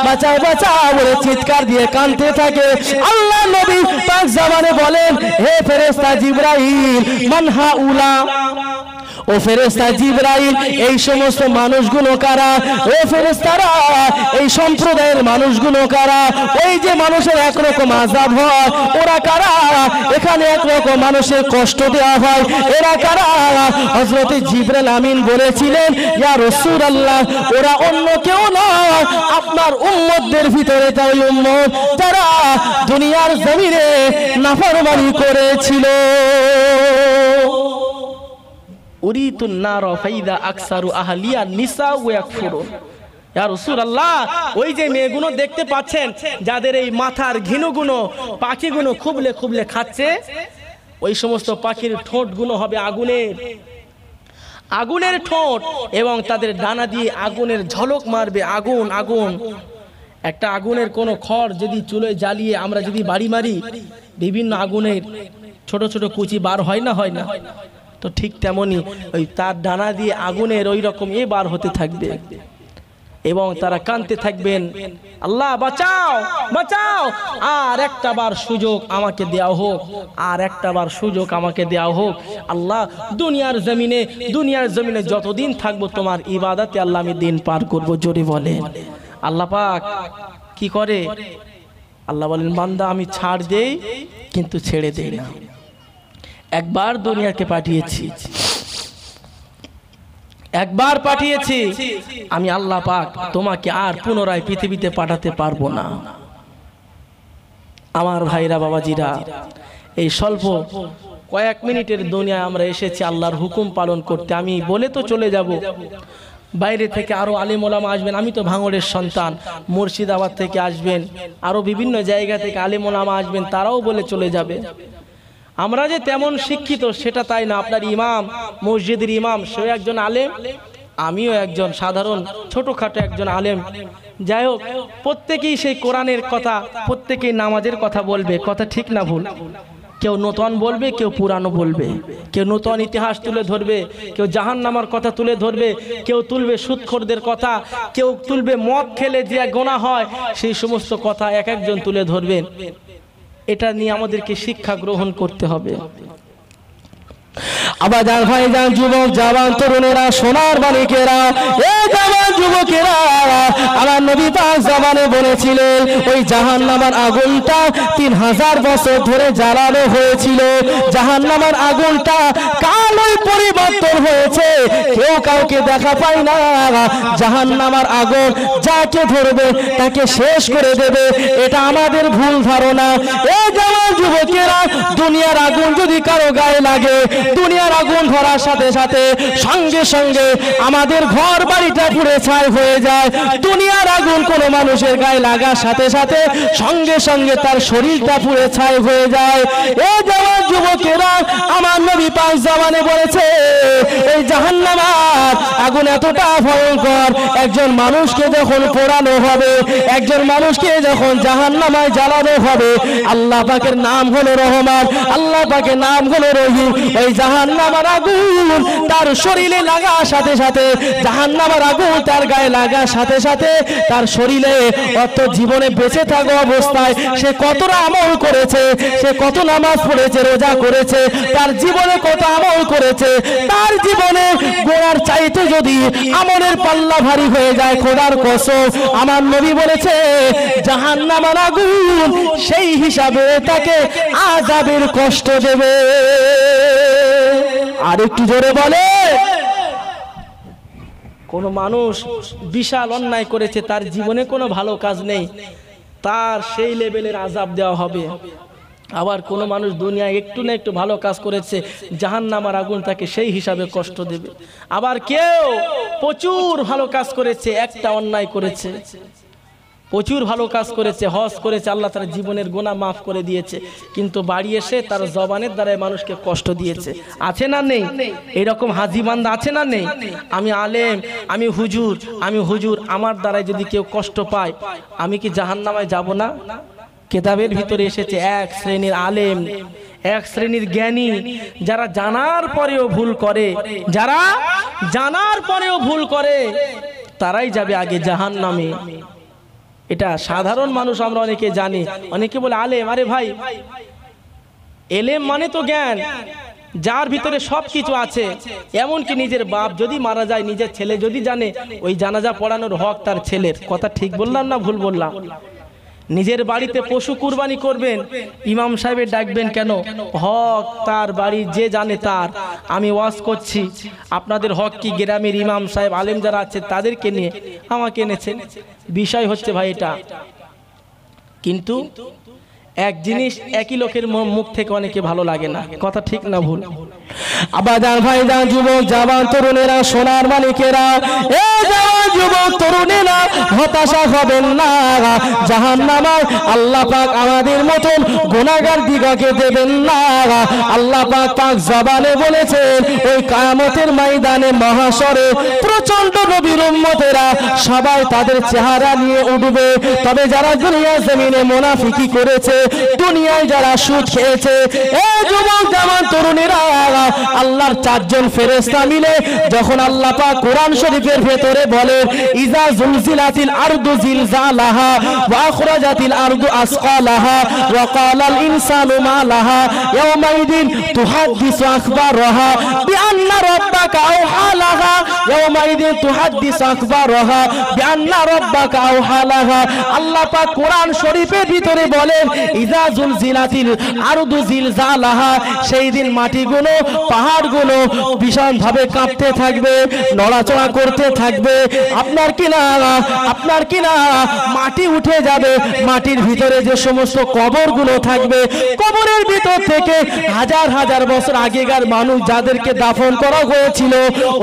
বাঁচাও বাঁচাও বলে চিৎকার দিয়ে কাঁদতে থাকে। আল্লাহ নবী পাক জবানে বলেন, হে ফেরেশতা জিবরাইল, মান হাউলা, ও ফেরেশতা জিবরাইল, এই সমস্ত মানুষগুলো কারা? ও ফেরেশতারা, এই সম্প্রদায়ের মানুষগুলো কারা? ওই যে মানুষের একরকম আযাব হয়, ওরা কারা? এখানে একরকম মানুষের কষ্ট দেওয়া হয়, এরা কারা? হযরত জিবরাইল আমিন বলেছিলেন, ইয়া রাসূলুল্লাহ, ওরা অন্য কেউ নয়, আপনার উম্মতদের ভিতরে তাই উম্মত যারা দুনিয়ার জমিনে নাফরমানি করেছিল। উরিতুন নার ফাইদা আকসারু আহলিয়া নিসা ওয়া ইয়াকফুরুন। ইয়া রাসূলুল্লাহ, ওই যে মেয়েগুলো দেখতে পাচ্ছেন, যাদের এই মাথার ঘিনুগুলো পাখিগুলো খুবলে খুবলে খাচ্ছে, ওই সমস্ত পাখির ঠোঁটগুলো হবে আগুনের ঠোঁট, এবং তাদের ডানা দিয়ে আগুনের ঝলক মারবে। আগুন একটা আগুনের কোনো খড় যদি চুলে জ্বালিয়ে আমরা যদি বাড়ি মারি, বিভিন্ন আগুনের ছোট ছোট কুচি বার হয় না? তো ঠিক তেমনি ওই তার ডানা দিয়ে আগুনের ওই রকম বার হতে থাকবে, এবং তারা কাঁদতে থাকবেন, আল্লাহ বাঁচাও বাঁচাও, আর একটা বার সুযোগ আমাকে দেওয়া হোক, আর একটা বার সুযোগ আমাকে দেওয়া হোক। আল্লাহ, দুনিয়ার জমিনে যতদিন থাকবো তোমার ইবাদতে আল্লাহ আমি দিন পার করব। জোরে বলেন আল্লাহ পাক কি করে? আল্লাহ বলেন, বান্দা আমি ছাড় দেই কিন্তু ছেড়ে দেই না। একবার দুনিয়াকে একবার পাঠিয়েছি আমি আল্লাহ পাক, তোমাকে আর পুনরায় পৃথিবীতে পাঠাতে পারবো না। আমার ভাইরা বাবাজিরা, এই স্বল্প কয়েক মিনিটের দুনিয়ায় আমরা এসেছি আল্লাহর হুকুম পালন করতে। আমি বলে তো চলে যাব, বাইরে থেকে আরো আলেম ওলামা আসবেন। আমি তো ভাঙড়ের সন্তান, মুর্শিদাবাদ থেকে আসবেন, আরো বিভিন্ন জায়গা থেকে আলেম ওলামা আসবেন, তারাও বলে চলে যাবে। আমরা যে তেমন শিক্ষিত সেটা তাই না। আপনার ইমাম, মসজিদের ইমাম, সেও একজন আলেম, আমিও একজন সাধারণ ছোটখাটো একজন আলেম। যাই হোক, প্রত্যেকেই সেই কোরআনের কথা, প্রত্যেকেই নামাজের কথা বলবে, কথা ঠিক না ভুল? কেউ নতুন বলবে, কেউ পুরানো বলবে, কেউ নতুন ইতিহাস তুলে ধরবে, কেউ জাহান্নামের কথা তুলে ধরবে, কেউ তুলবে সুদখোরদের কথা, কেউ তুলবে মদ খেলে যে গোনা হয় সেই সমস্ত কথা এক একজন তুলে ধরবেন। এটা নিয়ে আমাদেরকে শিক্ষা গ্রহণ করতে হবে। আবাজান ভাইজান, যুবক জওয়ান তরুণেরা, সোনার বালিকেরা, এই জওয়ান যুবকেরা, আমার নবী পাক জবানে বলেছিলেন ওই জাহান্নামের আগুনটা 3000 বছর ধরে জ্বালানো হয়েছিল। জাহান্নামের আগুনটা কালোয় পরিবর্তন হয়েছে, কেউ কাউকে দেখা পায় না। জাহান্নামের আগুন যাকে ধরবে তাকে শেষ করে দেবে, এটা আমাদের ভুল ধারণা। এই জওয়ান যুবকেরা, দুনিয়ার আগুন যদি কারো গায়ে লাগে, দুনিয়ার আগুন ধরার সাথে সাথে সঙ্গে সঙ্গে আমাদের ঘর বাড়িটা পুড়ে ছাই হয়ে যায়। দুনিয়ার আগুন কোনো মানুষের গায়ে লাগার সাথে সাথে সঙ্গে সঙ্গে তার শরীরটা পুড়ে ছাই হয়ে যায়। এই জওয়ান যুবকেরা, আমার নবী পাক জবানে বলেছে এই জাহান্নামের আগুন এতটা ভয়ঙ্কর, একজন মানুষকে যখন পোড়ানো হবে, একজন মানুষকে যখন জাহান্নামায় জ্বালানো হবে, আল্লাহ পাকের নাম হলো রহমান, আল্লাহ পাকের নাম হলো রহিম। ওই জাহান্নামের আগুন তার শরীরে লাগার সাথে সাথে, জাহান্নামের আগুন তার গায়ে লাগার সাথে সাথে তার শরীরে অত জীবনে বেঁচে থাকা অবস্থায় সে কতটা আমল করেছে, সে কত নামাজ পড়েছে, রোজা করেছে, তার জীবনে কত আমল করেছে, তার জীবনে গোড়ার চাইতে যদি আমলের পাল্লা ভারী হয়ে যায়, খোদার কসম আমার নবী বলেছে জাহান্নামের আগুন সেই হিসাবে তাকে আযাবের কষ্ট দেবে। আর একটু জোরে বলে, কোন মানুষ বিশাল অন্যায় করেছে, তার জীবনে কোনো ভালো কাজ নেই, তার সেই লেভেলের আযাব দেওয়া হবে। আবার কোন মানুষ দুনিয়ায় একটু না একটু ভালো কাজ করেছে, জাহান্নামের আগুন তাকে সেই হিসাবে কষ্ট দেবে। আবার কেউ প্রচুর ভালো কাজ করেছে, একটা অন্যায় করেছে, প্রচুর ভালো কাজ করেছে, হজ করেছে, আল্লাহ তার জীবনের গুনাহ মাফ করে দিয়েছে, কিন্তু বাড়ি এসে তার জবানের দ্বারাই মানুষকে কষ্ট দিয়েছে। আছে না নেই? এরকম হাজি বান্দা আছে না নেই? আমি আলেম, আমি হুজুর, আমার দ্বারাই যদি কেউ কষ্ট পায়, আমি কি জাহান্নামায় যাব না? কিতাবের ভিতরে এসেছে এক শ্রেণীর আলেম, এক শ্রেণীর জ্ঞানী, যারা জানার পরেও ভুল করে, তারাই যাবে আগে জাহান্নামে। এটা সাধারণ মানুষ আমরা অনেকে জানি। অনেকে বলে আলেম, আরে ভাই এলেম মানে তো জ্ঞান, যার ভিতরে সব কিছু আছে, এমনকি নিজের বাপ যদি মারা যায়, নিজের ছেলে যদি জানে, ওই জানাজা পড়ানোর হক তার ছেলের। কথা ঠিক বললাম না ভুল বললাম? নিজের বাড়িতে পশু কুরবানি করবেন, ইমাম সাহেবের ডাকবেন কেন? হক তার বাড়ির যে জানে তার। আমি ওয়াজ করছি, আপনাদের হক কি গ্রামের ইমাম সাহেব আলেম যারা আছে তাদেরকে নিয়ে আমাকে এনেছেন। বিষয় হচ্ছে ভাই এটা, কিন্তু এক জিনিস একই লোকের মুখ থেকে অনেকে ভালো লাগে না। কথা ঠিক না ভুল? আবাজান ভাইজান, যুবক জওয়ান তরুণেরা, সোনার মালিকেরা, এ জওয়ান যুবক তরুণেরা, হতাশা হবেন না। জাহান্নামায় আল্লাহ পাক আমাদের মতন গুনাহগার দিগকে দেবেন না। আল্লাহ পাক পাক জবানে বলেছেন, ওই কিয়ামতের ময়দানে মহাশরে প্রচন্ড নবীর উম্মতেরা সবাই তাদের চেহারা নিয়ে উঠবে। তবে যারা দুনিয়া জমিনে মুনাফিকি করেছে, দুনিয়ায় যারা সুদ খেয়েছে, এই যুবক জওয়ান তরুণেরা, আল্লাহর চারজন ফেরেশতা মিলে যখন আল্লাহ পাক কোরআন শরীফের ভেতরে বলে, ইজা জুলজিলাতিল আরদু জিলজালাহা ওয়া আখরাজাতিল আরদু আসকালাহা ওয়া ক্বালাল ইনসানু মা লাহা ইয়াওমাইদিন তুহাদ্দিসু আখবারাহা বিআন্না রাব্বাকা আওহা লাহা ইয়াওমাইদিন তুহাদ্দিসু আখবারাহা বিআন্না রাব্বাকা আওহা লাহা। আল্লাহ পাক কোরআন শরীফের ভিতরে বলেন, ইজা জুলজিলাতিল আরদু জিলজালাহা, সেই দিন মাটিগুলো, পাহাড়গুলো ভীষণভাবে কাঁপতে থাকবে, নড়াচড়া করতে থাকবে। আপনার কিনা মাটি উঠে যাবে। মাটির ভিতরে যে সমস্ত কবরগুলো থাকবে, কবরের ভিতর থেকে হাজার হাজার বছর আগেকার মানুষ যাদেরকে দাফন করা হয়েছিল,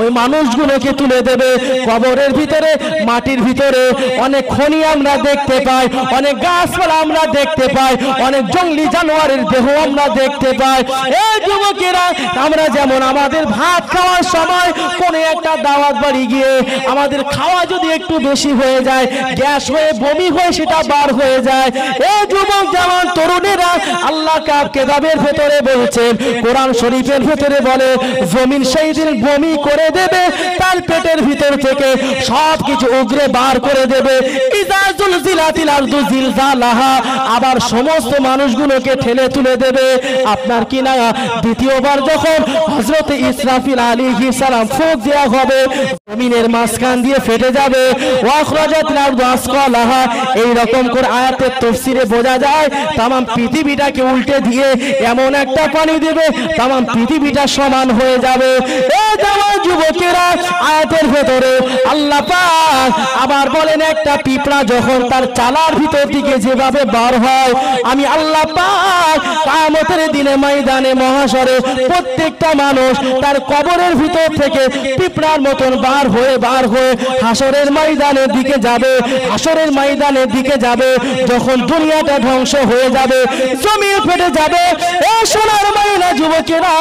ওই মানুষগুলোকে তুলে দেবে। কবরের ভিতরে, মাটির ভিতরে অনেক খনি আমরা দেখতে পাই, অনেক গাছপালা আমরা দেখতে পাই, অনেক জঙ্গলি জানোয়ারের দেহ আমরা দেখতে পাই। এই যুবকেরা, আমরা যেমন আমাদের ভাত খাওয়ার সময় কোন একটা দাওয়াত বাড়ি গিয়ে আমাদের খাওয়া যদি একটু বেশি হয়ে যায়, গ্যাস হয়ে বমি হয়ে সেটা বার হয়ে যায়। এই যুবক জওয়ান তরুণেরা, আল্লাহ কিতাবের ভেতরে বলছেন, কোরআন শরীফের ভেতরে বলে, জমিন সেই দিন বমি করে দেবে, তার পেটের ভিতর থেকে সব কিছু উগরে বার করে দেবে। ইজা জুলজিলাতিল আরদু জিলজালাহা, আবার সমস্ত মানুষগুলোকে ঠেলে তুলে দেবে। আপনার কিনা দ্বিতীয়বার যখন হযরত ইসরাফিল আলাইহিস সালাম ফুঁক দেওয়া হবে, জমিনের মাঝখান দিয়ে ফেটে যাবে। ওয়া আখরাজাতিল আরদু আসকালাহা, এই রকম করে আয়াতের তাফসীরে বোঝা যায়, তাম পৃথিবীটাকে উল্টে দিয়ে এমন একটা পানি দেবে, তাম পৃথিবীটা সমান হয়ে যাবে। এই জওয়ান যুবকেরা, আয়াতের ভেতরে আল্লাহ পাক আবার বলেন, একটা পিঁপড়া যখন তার চালার ভিতর থেকে যেভাবে বার হয়, আমি আল্লাহ পাক কিয়ামতের দিনে ময়দানে মহাশরে প্রত্যেকটা মানুষ তার কবরের ভিতর থেকে পিঁপড়ার মতন বার হয়ে হাসরের ময়দানের দিকে যাবে। হাসরের ময়দানের দিকে যাবে যখন দুনিয়াটা ধ্বংস হয়ে যাবে, জমিন ফেটে যাবে। এ সোনার ময়না যুবকেরা,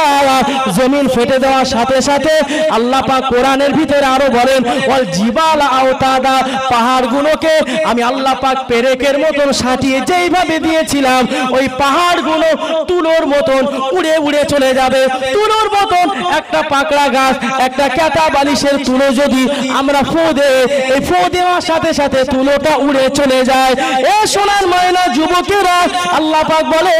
জমিন ফেটে দেওয়ার সাথে সাথে আল্লাহ পাক কোরআনের ভিতরে আরো বলেন, ওয়াল জিবাল আওতাদা, পাহাড়গুলোকে আমি আল্লাহ পাক পেরেকের মতন সাটিয়ে যেইভাবে দিয়েছিলাম, ওই পাহাড়গুলো তুলোর মতন উড়ে উড়ে চলে যাবে। তুলোর মতন একটা পাকড়া গাছ, একটা ক্যাটা বালিশের তুলো যদি আমরা ফু দেই, এই ফু দেওয়ার সাথে সাথে তুলোটা উড়ে চলে যায়। এ সোনার ময়না যুবকেরা, আল্লাহ পাক বলে,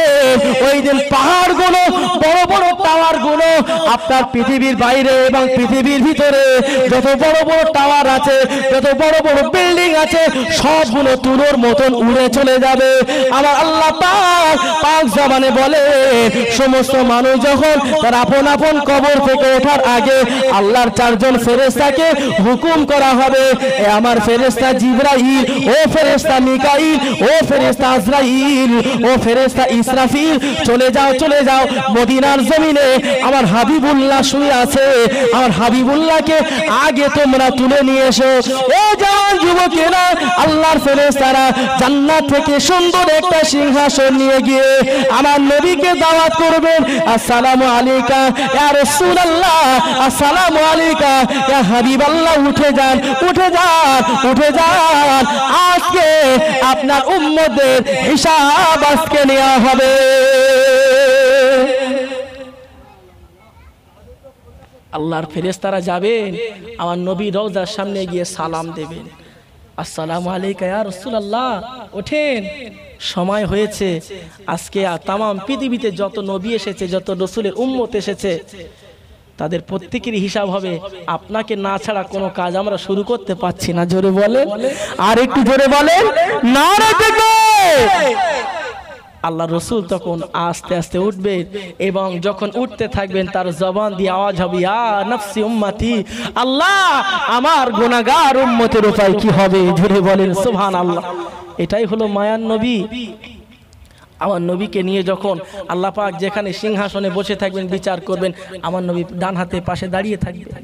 ওই দিন পাহাড়গুলো, বড় বড় টাওয়ারগুলো, আপনার পৃথিবীর বাইরে এবং পৃথিবীর ভিতরে যত বড় বড় টাওয়ার আছে, যত বড় বড় বিল্ডিং আছে, সবগুলো তুলোর মতন উড়ে চলে যাবে। আমার আল্লাহ পাক জবানে বলে, সমস্ত মানুষ যখন তার আপন আপন কবর থেকে ওঠার আগে আল্লাহর চারজন ফেরেশতাকে হুকুম করা হবে, এ আমার ফেরেশতা জিবরাইল, ও ফেরেশতা মিকাইল, ও ফেরেশতা আজরাইল, ও ফেরেশতা ইসরাফিল, চলে যাও মদিনার জমিনে আমার হাবিবুল্লাহ শুয়ে আছে, আমার হাবিবুল্লাহকে আগে তোমরা তুলে নিয়ে এসো। ও জওয়ান যুবকেরা, আল্লাহর ফেরেশতারা জান্নাত থেকে সুন্দর একটা সিংহাসন নিয়ে গিয়ে আমার নবীকে দাওয়াত করবেন, আসসালামু আলাইকা ইয়া রাসূলুল্লাহ, আসসালামু আলাইকা ইয়া হাবিবাল্লাহ, উঠে যান, আজকে আপনার উম্মতের হিসাব আজকে নেওয়া হবে। আল্লাহর ফেরেশতারা যাবেন, আমার নবী রওজার সামনে গিয়ে সালাম দেবেন। আসসালামু আলাইকা ইয়া রাসূলুল্লাহ, ওঠেন, সময় হয়েছে। আজকে তাম পৃথিবীতে যত নবী এসেছে, যত রাসূলের উম্মত এসেছে, তাদের প্রত্যেকেরই হিসাব হবে। আপনাকে না ছাড়া কোনো কাজ আমরা শুরু করতে পারছি না। জোরে বলেন, আর একটু জোরে বলেন, নারে তাকবীর। আল্লাহ রসুল তখন আস্তে আস্তে উঠবে এবং যখন উঠতে থাকবেন তার জবান দিয়ে আওয়াজ হবে, ইয়া নফসি উম্মতি, আল্লাহ আমার গুনাহগার উম্মতের উপায় কি হবে? জোরে বলেন সুবহানাল্লাহ। এটাই হলো মায়ার নবী। আমার নবীকে নিয়ে যখন আল্লাহ পাক যেখানে সিংহাসনে বসে থাকবেন, বিচার করবেন, আমার নবী ডান হাতে পাশে দাঁড়িয়ে থাকবেন।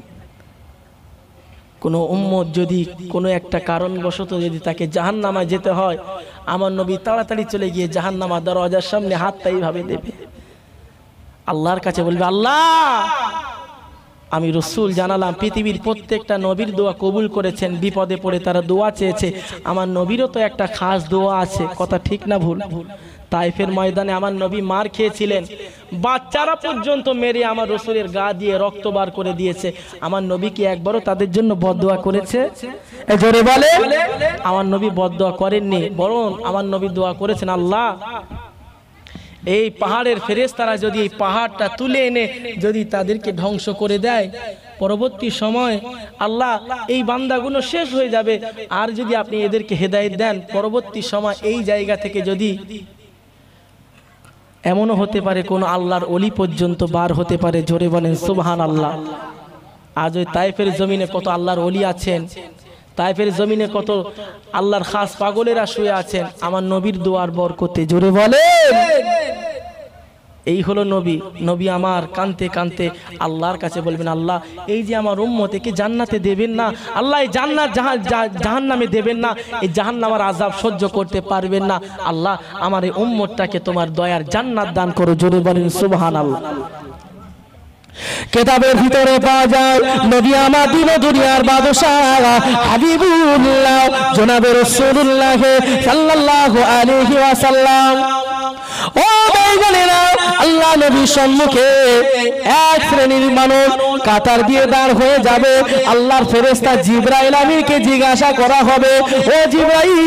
কোনো উম্মত যদি কোনো একটা কারণবশত যদি তাকে জাহান্নামায় যেতে হয়, আমার নবী তাড়াতাড়ি চলে গিয়ে জাহান্নামার দরজার সামনে হাতটা এইভাবে দেবে, আল্লাহর কাছে বলবে, আল্লাহ আমি রসুল জানালাম পৃথিবীর প্রত্যেকটা নবীর দোয়া কবুল করেছেন, বিপদে পড়ে তারা দোয়া চেয়েছে, আমার নবীরও তো একটা খাস দোয়া আছে। কথা ঠিক না ভুল? তাইফের ময়দানে আমার নবী মার খেয়েছিলেন, বাচ্চারা পর্যন্ত মেরে আমার রসুলের গা দিয়ে রক্ত বার করে দিয়েছে। আমার নবী কি একবারও তাদের জন্য বদদোয়া করেছে? জোরে বলে, আমার নবী বদদোয়া করেননি, বরং আমার নবী দোয়া করেছেন, আল্লাহ এই পাহাড়ের ফেরেশতারা যদি এই পাহাড়টা তুলে এনে যদি তাদেরকে ধ্বংস করে দেয়, পরবর্তী সময় আল্লাহ এই বান্দাগুলো শেষ হয়ে যাবে। আর যদি আপনি এদেরকে হেদায়েত দেন, পরবর্তী সময় এই জায়গা থেকে যদি এমনও হতে পারে কোন আল্লাহর ওলি পর্যন্ত বার হতে পারে। জোরে বলেন সুবহানাল্লাহ। আজ ওই তাইফের জমিনে কত আল্লাহর ওলি আছেন, তাইফের জমিনে কত আল্লাহর খাস পাগলেরা শুয়ে আছেন আমার নবীর দোয়ার বরকতে। জোরে বলেন, এই হলো নবী। নবী আমার কানতে কানতে আল্লাহর কাছে বলবেন, আল্লাহ এই যে আমার উম্মতকে জান্নাতে দেবেন না, আল্লাহ এই জান্নাত জাহান্নামে দেবেন না, এই জাহান্নামের আযাব সহ্য করতে পারবেন না, আল্লাহ আমার এই উম্মতটাকে তোমার দয়ার জান্নাত দান করো। জোরে বলেন সুবহানাল্লাহ। কিতাবের ভিতরে পাওয়া যায় নবী আমার দিন দুনিয়ার বাদশাহ হাবিবুল্লাহ জনাবে রাসূলুল্লাহ সাল্লাল্লাহু আলাইহি ওয়াসাল্লাম। ও ভাইবোনেরা, আল্লাহ নবীর সম্মুখে এক শ্রেণীর মানুষ কাতার দিয়ে দাঁড় হয়ে যাবে। আল্লাহর ফেরেশতা জিবরাইল আমিনকে জিজ্ঞাসা করা হবে, ও জিবরাইল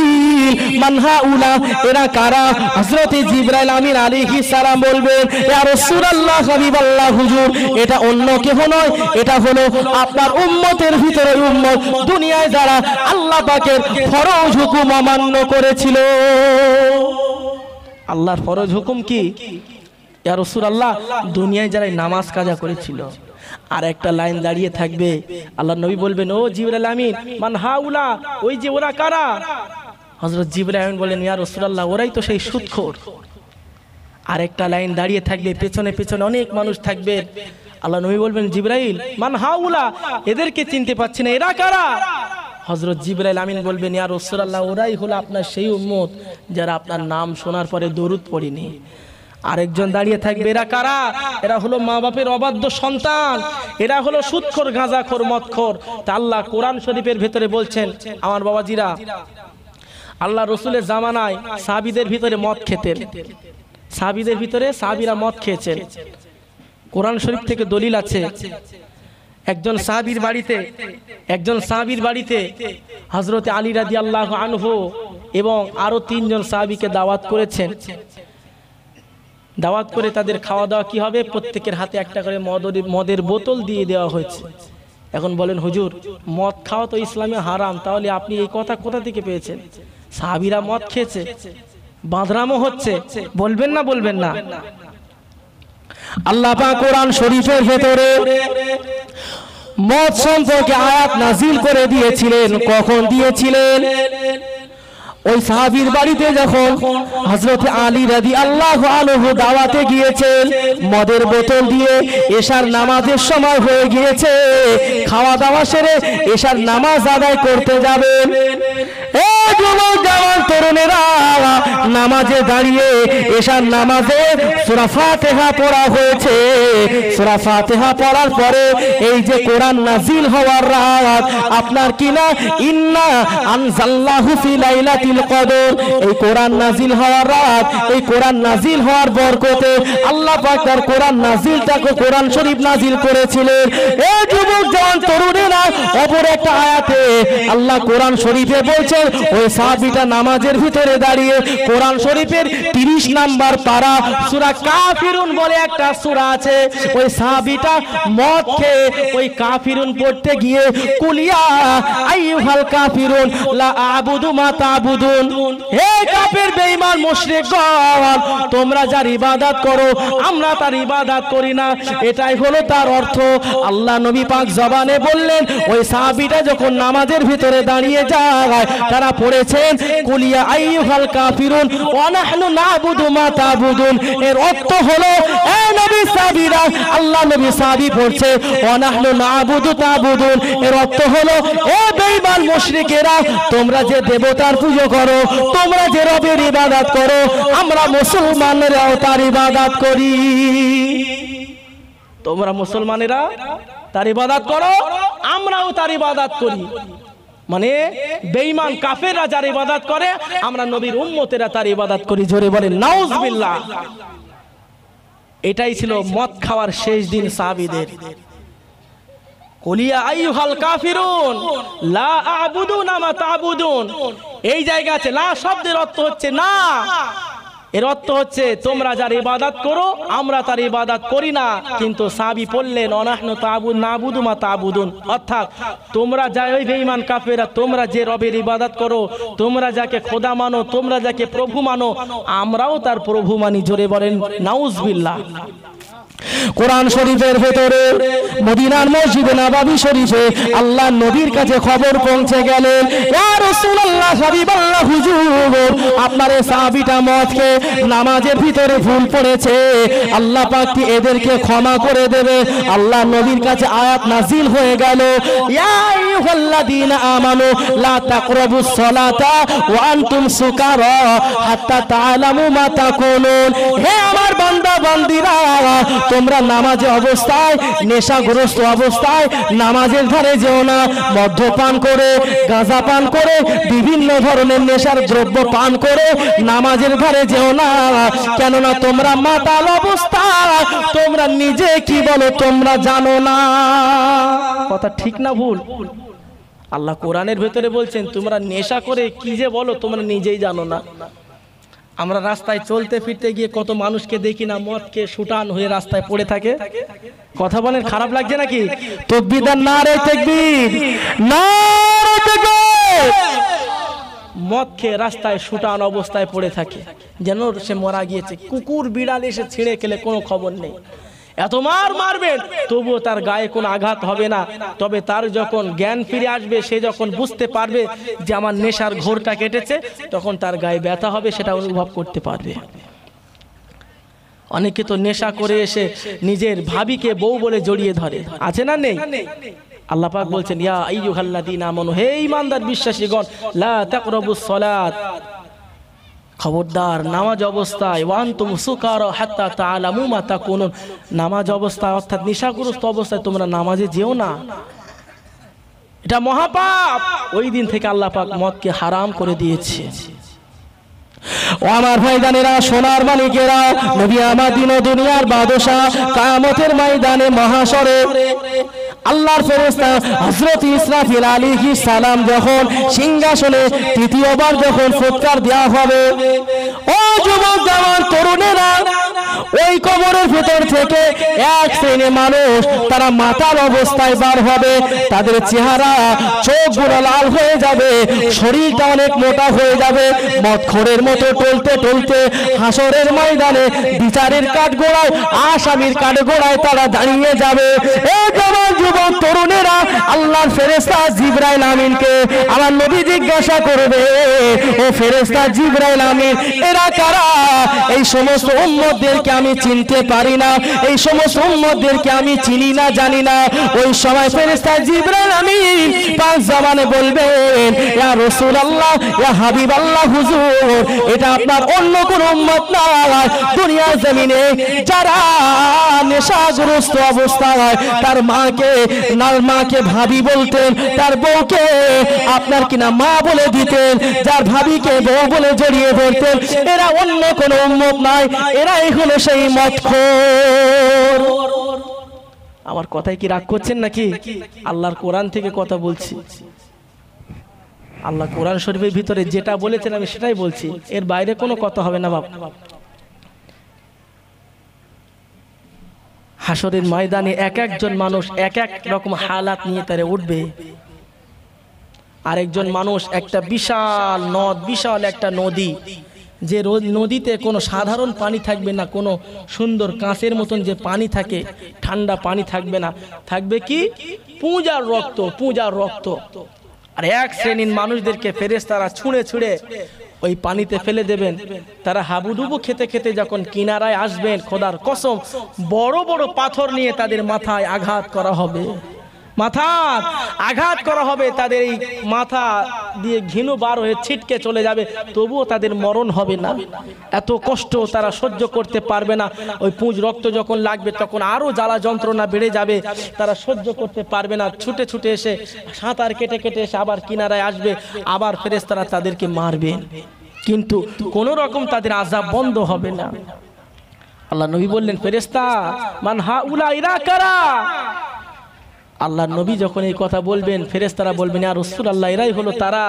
মান হাউলা, এরা কারা? হযরত জিবরাইল আমিন আলাইহিস সালাম বলবেন, ইয়া রাসূলুল্লাহ হাবিবাল্লাহ হুজুর, এটা অন্য কেউ নয়, এটা হলো আপনার উম্মতের ভিতরে উম্মত, দুনিয়ায় যারা আল্লাহ পাকের ফরজ হুকুম অমান্য করেছিল। আল্লাহর ফরজ হুকুম কি? ইয়া রাসূলুল্লাহ, দুনিয়ায় যারা নামাজ কাজা করেছিল। আর একটা লাইন দাঁড়িয়ে থাকবে, আল্লাহর নবী বলবেন, ও জিবরাইল আমিন মান হাউলা, ওই যে ওরা কারা? হযরত জিবরাইল আমিন বলেন, ইয়া রাসূলুল্লাহ, ওরাই তো সেই সুদখোর। আর একটা লাইন দাঁড়িয়ে থাকবে, পেছনে পেছনে অনেক মানুষ থাকবে। আল্লাহ নবী বলবেন, জিবরাইল মান হাউলা, এদেরকে চিনতে পাচ্ছি না, এরা কারা? হযরত জিবরাইল আমিন বলবেন, ইয়া রাসূলুল্লাহ, ওরাই হলো আপনার সেই উম্মত যারা আপনার নাম শোনার পরে দরুদ পড়েনি। আরেকজন দাঁড়িয়ে থাকবে, এরা কারা? এরা হলো মা বাপের অবাধ্য সন্তান, এরা হলো সুদখোর, গাঁজাখোর, মদখোর। তা আল্লাহ কোরআন শরীফের ভেতরে বলছেন, আমার বাবাজিরা, আল্লাহ রসুলের জামানায় সাহাবীদের ভিতরে মদ খেতেন, সাহাবীদের ভিতরে সাহাবীরা মদ খেয়েছেন। কোরআন শরীফ থেকে দলিল আছে, একজন সাহাবীর বাড়িতে হযরত আলী রাদিয়াল্লাহু আনহু এবং আরো 3 জন সাহাবীকে দাওয়াত করেছেন। দাওয়াত করে তাদের খাওয়া দাওয়া কি হবে, প্রত্যেকের হাতে একটা করে মদের বোতল দিয়ে দেওয়া হয়েছে। এখন বলেন, হুজুর মদ খাওয়া তো ইসলামে হারাম, তাহলে আপনি এই কথা কোথা থেকে পেয়েছেন? সাহাবীরা মদ খেয়েছে, বাঁদরামও হচ্ছে, বলবেন না বলবেন না? আল্লাহ পাক কোরআন শরীফের ভেতরে মদ সম্পর্কে আয়াত নাজিল করে দিয়েছিলেন। কখন দিয়েছিলেন? ওই সাহাবীর বাড়িতে যখন হযরত আলী রাদিয়াল্লাহু আনহু দাওয়াতে গিয়েছেন, মদের বোতল দিয়ে এশার নামাজের সময় হয়ে গিয়েছে, খাওয়া দাওয়া সেরে এশার নামাজ আদায় করতে যাবেন। এই যুবক জওয়ান তরুণেরা, নামাজে দাঁড়িয়ে এশার নামাজে সূরা ফাতিহা পড়া হয়েছে। সূরা ফাতিহা পড়ার পরে এই যে কোরআন নাজিল হওয়ার রাত, আপনার কিনা ইন্না আনজালনাহু ফি লাইলাতিল কদর, এই কোরআন নাজিল হওয়ার রাত, এই কোরআন নাজিল হওয়ার বরকতে আল্লাহ পাক তার কোরআন নাজিলটাকে কোরআন শরীফ নাজিল করেছিলেন। এই যুবক জওয়ান তরুণেরা, অপর একটা আয়াতে আল্লাহ কোরআন শরীফে বলছেন ওই সাহাবীটা নামাজের ভিতরে দাঁড়িয়ে কোরআন শরীফের 30 নাম্বার পারা সূরা কাফিরুন বলে একটা সূরা আছে, ওই সাহাবীটা মদ খেয়ে ওই কাফিরুন পড়তে গিয়ে কুলিয়া আইয়ুহাল কাফিরুন লা আবুদু মা তাবুদুন, হে কাফের বেঈমান মুশরিকগণ, তোমরা যার ইবাদত করো আমরা তার ইবাদত করি না। এটাই হলো তার অর্থ। আল্লাহ নবী পাক জবানে বললেন, ওই সাহাবীটা যখন নামাজের ভিতরে দাঁড়িয়ে যায় তারা পড়েছেন কুলিয়া আইয়ুহাল কাফিরুন ওয়া নাহনু নাবুদু মা তাবুদুন। এর অর্থ হলো এ নবী সাহাবীরা, আল্লাহ নবী সাহাবী পড়ছে ওয়া নাহনু নাবুদু তাবুদুন, এর অর্থ হলো এ বেঈমান মুশরিকেরা, তোমরা যে দেবতার পূজা করো, তোমরা যে রবের ইবাদত করো, আমরা মুসলমানেরাও তার ইবাদত করি। তোমরা মুসলমানেরা তার ইবাদত করো, আমরাও তার ইবাদত করি। মানে বেঈমান কাফেররা যার ইবাদত করে আমরা নবীর উম্মতেরা তার ইবাদত করি। জোরে বলেন নাউজুবিল্লাহ। এটাই ছিল মদ খাওয়ার শেষ দিন সাহাবীদের। কুলিয়া আইয়ুহাল কাফিরুন লা আবুদু মা তাবুদুন, এই জায়গা আছে লা শব্দের অর্থ হচ্ছে না, এর অর্থ হচ্ছে তোমরা যার ইবাদত করো আমরা তার ইবাদত করি না। কিন্তু সাহাবী বললেন অনাহনু নাবুদু মা তাবুদুন, অর্থাৎ তোমরা যা ওই বেঈমান কাফেররা তোমরা যে রবের ইবাদত করো, তোমরা যাকে খোদা মানো, তোমরা যাকে প্রভু মানো, আমরাও তার প্রভু মানি। জোরে বলেন নাউজুবিল্লাহ। কোরআন শরীফের ভেতরে মদিনার মসজিদে নববী শরীফে আল্লাহ নবীর কাছে খবর পৌঁছে গেলেন, ইয়া রাসূলুল্লাহ হাবিবাল্লাহ হুজুর, আপনার এই সাহাবীটা মদ খেয়ে নামাজের ভিতরে ভুল পড়েছে, আল্লাহ পাক কি এদেরকে ক্ষমা করে দেবে? আল্লাহ নবীর কাছে আয়াত নাজিল হয়ে গেল, ইয়া আইয়ুহাল্লাযীনা আমানু লা তাকরাবুস সালাতা ওয়া আনতুম সুকারা হাত্তা তাআলামু মা তাকুলুন, হে আমার বান্দা বান্দীরা, তোমরা নামাজে অবস্থায় নেশাগ্রস্ত অবস্থায় নামাজের ধারে যেও না, মদ্যপান করে গাঁজা পান করে বিভিন্ন ধরনের নেশার দ্রব্য পান করে নামাজের ধারে যেও না, কেননা তোমরা মাতাল অবস্থায় তোমরা নিজে কি বলো তোমরা জানো না। কথা ঠিক না ভুল? আল্লাহ কোরআনের ভেতরে বলছেন তোমরা নেশা করে কি যে বলো তোমরা নিজেই জানো না। আমরা রাস্তায় চলতে ফিরতে গিয়ে কত মানুষকে দেখি না মদকে শুটান হয়ে রাস্তায় পড়ে থাকে। কথা বলেন খারাপ লাগছে নাকি? তাকবীর আর নারে তাকবীর, নারে তাকবীর। মদ খেয়ে রাস্তায় শুটান অবস্থায় পড়ে থাকে যেন সে মারা গিয়েছে। কুকুর বিড়াল এসে ছিঁড়ে খেলে কোনো খবর নেই, এত মারবেন তবুও তার গায়ে কোনো আঘাত হবে না। তবে তার যখন জ্ঞান ফিরে আসবে, সে যখন বুঝতে পারবে যে আমার নেশার ঘোরটা কেটেছে, তখন তার গায়ে ব্যথা হবে, সেটা অনুভব করতে পারবে। অনেকে তো নেশা করে এসে নিজের ভাবিকে বউ বলে জড়িয়ে ধরে, আছে না নেই? আল্লাহ পাক বলছেন ইয়া আইয়ুহাল্লাযীনা আমানু, হে ঈমানদার বিশ্বাসীগণ, লা তাকরাবুস সালাত, খবরদার নামাজ অবস্থায় ওয়ান্তুম সুকারা হাত্তা তাআলামু মা তাকুনুন, নামাজ অবস্থায় অর্থাৎ নেশাগ্রস্ত অবস্থায় তোমরা নামাজে যেও না, এটা মহাপাপ। ওই দিন থেকে আল্লাহ পাক মদকে হারাম করে দিয়েছে। ও আমার ভাইজানেরা, সোনার মালিকেরা, নবী আমার দিন ও দুনিয়ার বাদশা, কিয়ামতের ময়দানে মহাশরে আল্লাহর ফেরেশতা হযরত ইসরাফিল আলাইহিস সালাম যখন সিংহাসনে তৃতীয়বার যখন ফুৎকার দেওয়া হবে, ও যুবক জওয়ান তরুণেরা, ওই কবরের ভিতর থেকে এক শ্রেণীর মানুষ তারা মাতাল অবস্থায় বার হবে। তাদের চেহারা চোখগুলো লাল হয়ে যাবে, শরীরটা অনেক মোটা হয়ে যাবে, মদখোরের মতো টলতে টলতে হাসরের ময়দানে বিচারের কাঠগোড়ায়, আসামির কাঠগোড়ায় তারা দাঁড়িয়ে যাবে। এই জওয়ান যুবক তরুণেরা, আল্লাহর ফেরেশতা জিবরাইল আমিনকে আমার নবী জিজ্ঞাসা করবে, ও ফেরেশতা জিবরাইল আমিন, এরা কারা? এই সমস্ত উম্মতদেরকে আমি চিনতে পারি না, এই সমস্ত উম্মতদেরকে আমি চিনি না জানি না। ওই সময় ফেরেশতা জিবরাইল আমিন পাক জবানে বলবেন, ইয়া রাসূলুল্লাহ, ইয়া হাবিবাল্লাহ, হুজুর এটা আপনার অন্য কোন উম্মত না, দুনিয়ার জমিনে যারা নেশাগ্রস্ত অবস্থায় তার মাকে ভাবি বলতেন, তার বউকে আপনার কিনা মা বলে দিতেন, যার ভাবিকে বউ বলে জড়িয়ে ধরতেন, এরা অন্য কোন উম্মত নাই, এরাই হলো সেই মদখোর। আমার কথায় কি রাগ করছেন নাকি? আল্লাহর কোরআন থেকে কথা বলছি। আল্লাহ কোরআন শরীফের ভিতরে যেটা বলেছেন আমি সেটাই বলছি, এর বাইরে কোনো কথা হবে না বাবা। হাসরের ময়দানে এক একজন মানুষ এক এক রকম হালাত নিয়ে তারে উঠবে। আরেকজন মানুষ একটা বিশাল নদ, বিশাল একটা নদী, যে নদীতে কোনো সাধারণ পানি থাকবে না, কোনো সুন্দর কাঁচের মতন যে পানি থাকে, ঠান্ডা পানি থাকবে না, থাকবে কি পূজার রক্ত, পূজার রক্ত। আর এক শ্রেণীর মানুষদেরকে ফেরেশতারা ছুঁড়ে ছুঁড়ে ওই পানিতে ফেলে দেবেন। তারা হাবুডুবু খেতে খেতে যখন কিনারায় আসবেন, খোদার কসম বড় বড় পাথর নিয়ে তাদের মাথায় আঘাত করা হবে, মাথার আঘাত করা হবে, তাদের এই মাথা দিয়ে ঘিনু বার হয়ে ছিটকে চলে যাবে, তবুও তাদের মরণ হবে না। এত কষ্ট তারা সহ্য করতে পারবে না। ওই পুঁজ রক্ত যখন লাগবে তখন আরো জ্বালা যন্ত্রণা বেড়ে যাবে, তারা সহ্য করতে পারবে না। ছুটে ছুটে এসে সাঁতার কেটে কেটে এসে আবার কিনারায় আসবে, আবার ফেরেশতারা তাদেরকে মারবে, কিন্তু কোন রকম তাদের আযাব বন্ধ হবে না। আল্লাহ নবী বললেন, ফেরেশতা মান হাউলাইরা কারা। আল্লাহ নবী যখন এই কথা বলবেন, ফেরেশতারা বলবেন, ইয়া রাসূলুল্লাহ, এরাই হলো তারা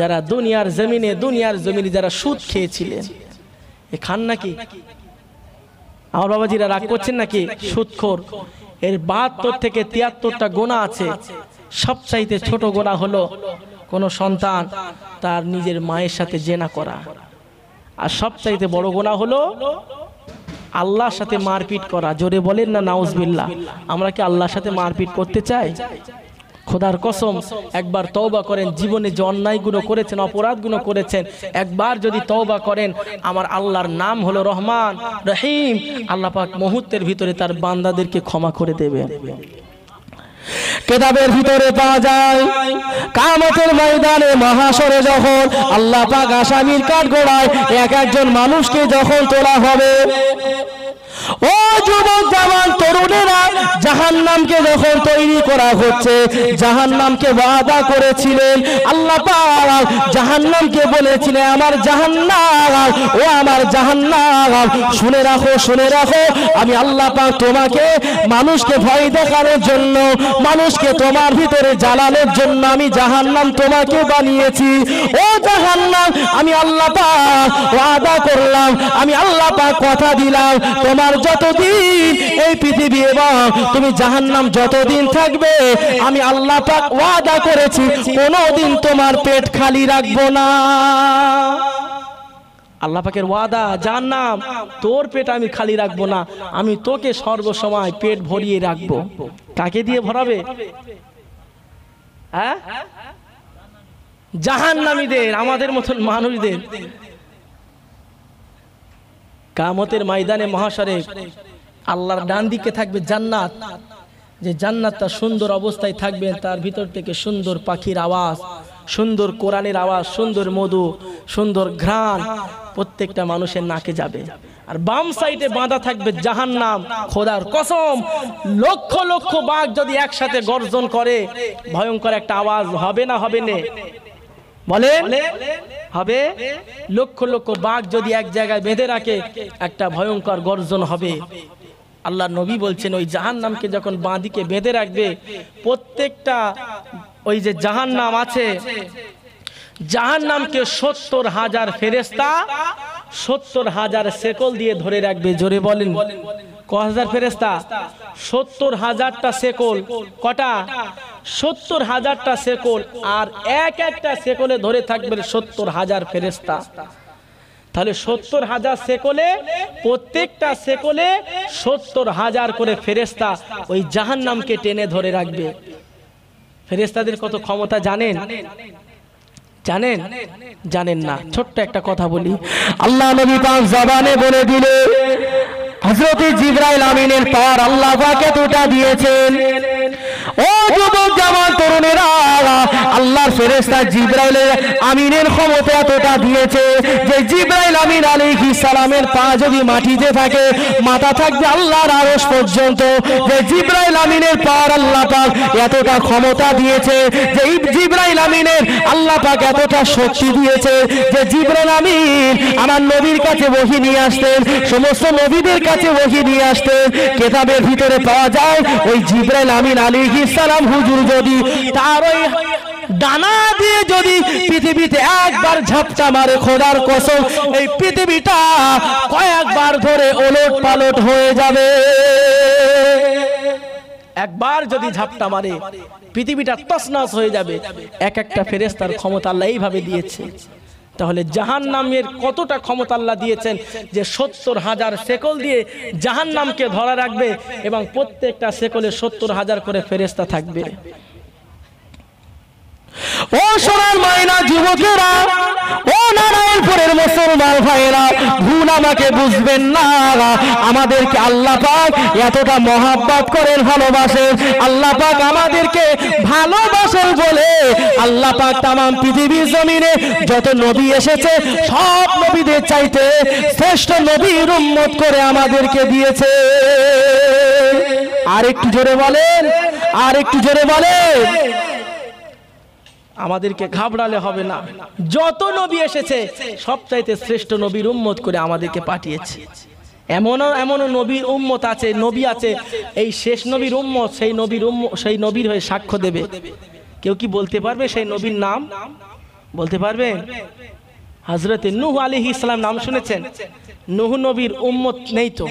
যারা দুনিয়ার জমিনে যারা সুদ খেয়েছিলেন। এ খান নাকি আমার বাবাজিরা, রাগ করছেন নাকি? সুদখোর। এর 72 থেকে 73টা গুনাহ আছে। সবচাইতে ছোট গুনাহ হলো কোন সন্তান তার নিজের মায়ের সাথে জেনা করা, আর সবচাইতে বড় গুনাহ হলো আল্লাহর সাথে মারপিট করা। জোরে বলেন না নাউজুবিল্লাহ। আমরা কি আল্লাহর সাথে মারপিট করতে চাই? খোদার কসম একবার তওবা করেন, জীবনে যে অন্যায়গুলো করেছেন, অপরাধগুলো করেছেন, একবার যদি তওবা করেন, আমার আল্লাহর নাম হলো রহমান রহিম, আল্লাহ পাক মুহূর্তের ভিতরে তার বান্দাদেরকে ক্ষমা করে দেবেন। কিতাবের ভিতরে পাওয়া যায়, কিয়ামতের ময়দানে মহাশরে যখন আল্লাহ পাক আসামির কাঠগড়ায় এক একজন মানুষকে যখন তোলা হবে, ও যুবক জওয়ান তরুণেরা, জাহান্নামকে যখন তৈরি করা হচ্ছে, জাহান্নামকে ওয়াদা করেছিলেন আল্লাহ পাক, জাহান্নামকে বলেছিলেন, আমার জাহান্নাম, ও আমার জাহান্নাম, শুনে রাখো, শুনে রাখো, আমি আল্লাহ পাক তোমাকে মানুষকে ভয় দেখানোর জন্য, মানুষকে তোমার ভিতরে জ্বালানোর জন্য আমি জাহান্নাম তোমাকে বানিয়েছি। ও জাহান্নাম, আমি আল্লাহ পাক ওয়াদা করলাম, আমি আল্লাহ পাক কথা দিলাম, তোমার যতদিন এই পৃথিবী এবং তুমি জাহান্নাম যতদিন থাকবে, আমি আল্লাহ পাক ওয়াদা করেছি কোনোদিন তোমার পেট খালি রাখবো না। আল্লাহ পাকের ওয়াদা, জাহান্নাম তোর পেট আমি খালি রাখবো না, আমি তোকে সর্বসময় পেট ভরিয়ে রাখবো। কাকে দিয়ে ভরাবে? হ্যাঁ, জাহান্নামীদের, আমাদের মতন মানুষদের। কিয়ামতের ময়দানে মহাশরে আল্লাহর ডান দিকে থাকবে জান্নাত, যে জান্নাতটা সুন্দর অবস্থায় থাকবেন, তার ভিতর থেকে সুন্দর পাখির আওয়াজ, সুন্দর কোরআনের আওয়াজ, সুন্দর মধু, সুন্দর ঘ্রাণ প্রত্যেকটা মানুষের নাকে যাবে। আর বাম সাইডে বাঁধা থাকবে জাহান্নাম। খোদার কসম, লক্ষ লক্ষ বাঘ যদি একসাথে গর্জন করে, ভয়ঙ্কর একটা আওয়াজ হবে না? হবে না? বলেন হবে? লক্ষ লক্ষ বাঘ যদি এক জায়গায় বেঁধে রাখে, একটা ভয়ঙ্কর গর্জন হবে। আল্লাহ নবী বলছেন, ওই জাহান্নামকে যখন বাঁদিকে বেঁধে রাখবে, প্রত্যেকটা ওই যে জাহান্নাম আছে, জাহান্নামকে 70,000 ফেরেশতা 70,000 শেকল দিয়ে ধরে রাখবে। জোরে বলেন, কয় ফেরেশতা? 70,000টা শেকল। কটা? 70,000টা শেকল। আর এক একটা শেকলে ধরে থাকবে 70,000 ফেরেশতা। তাহলে 70,000 শেকলে, প্রত্যেকটা শেকলে 70,000 করে ফেরেশতা ওই জাহান্নামকে টেনে ধরে রাখবে। ফেরেশতাদের কত ক্ষমতা জানেন? জানেন? জানেন না? ছোট্ট একটা কথা বলি, আল্লাহ নবী পাক জবানে বলে দিলে, হযরত জিবরাইল আমিনের পাওয়ার আল্লাহ পাক এতটা দিয়েছেন। ও যুবক জামাল তরুণেরা, আল্লাহর ফেরেশতা জিবরাইল আমিনের ক্ষমতা এতটা দিয়েছে যে জিবরাইল আমিন আলাইহিস সালামের পা যদি মাটিতে থাকে, মাথা থাকবে আল্লাহর আরশ পর্যন্ত। যে জিবরাইল আমিনের পাওয়ার আল্লাহ পাক এতটা ক্ষমতা দিয়েছে, যে জিবরাইল আমিনের আল্লাহ পাক এতটা শক্তি দিয়েছে যে জিবরাইল আমিন আমার নবীর কাছে ওহী নিয়ে আসতেন, সমস্ত নবীদের কাছে ওহী নিয়ে আসতেন। কিতাবের ভিতরে পাওয়া যায় ওই জিবরাইল আমিন আলাইহিস সালাম হুজুর যদি তার ওই ডানা দিয়ে যদি পৃথিবীতে একবার ঝাপটা মারে, খোদার কসম এই পৃথিবীটা কয়েকবার ধরে ওলট পালট হয়ে যাবে। একবার যদি ঝাপটা মারে পৃথিবীটা তছনছ হয়ে যাবে। এক একটা ফেরেশতার ক্ষমতা আল্লাহ এইভাবে দিয়েছে। তাহলে জাহান্নামের কতটা ক্ষমতা আল্লাহ দিয়েছেন যে 70,000 শেকল দিয়ে জাহান্নামকে ধরা রাখবে এবং প্রত্যেকটা শেকলে 70,000 করে ফেরেশতা থাকবে। ও সোনার মায়না যুবকেরা, ও নারায়ণপুরের মুসলমান ভাইয়েরা, ভুল আমাকে বুঝবেন না। আমাদেরকে আল্লাহ পাক এতটা মহাব্বত করেন, ভালোবাসেন। আল্লাহ পাক আমাদেরকে ভালোবাসেন বলে আল্লাহ পাক তাম পৃথিবীর জমিনে যত নবী এসেছে সব নবীদের চাইতে শ্রেষ্ঠ নবীর উম্মত করে আমাদেরকে দিয়েছে। আর একটু জোরে বলেন, আর একটু জোরে বলেন। আমাদেরকে ঘাবড়ালে হবে না। যত নবী এসেছে সবচাইতে শ্রেষ্ঠ নবীর উম্মত করে আমাদেরকে পাঠিয়েছে। এমনও নবীর উম্মত আছে, নবী আছে, এই শেষ নবীর উম্মত সেই নবীর হয়ে সাক্ষ্য দেবে। কেউ কি বলতে পারবে সেই নবীর নাম? বলতে পারবেন? হযরত নূহ আলাইহিস সালাম নাম শুনেছেন? নূহ নবীর উম্মত নেই তো।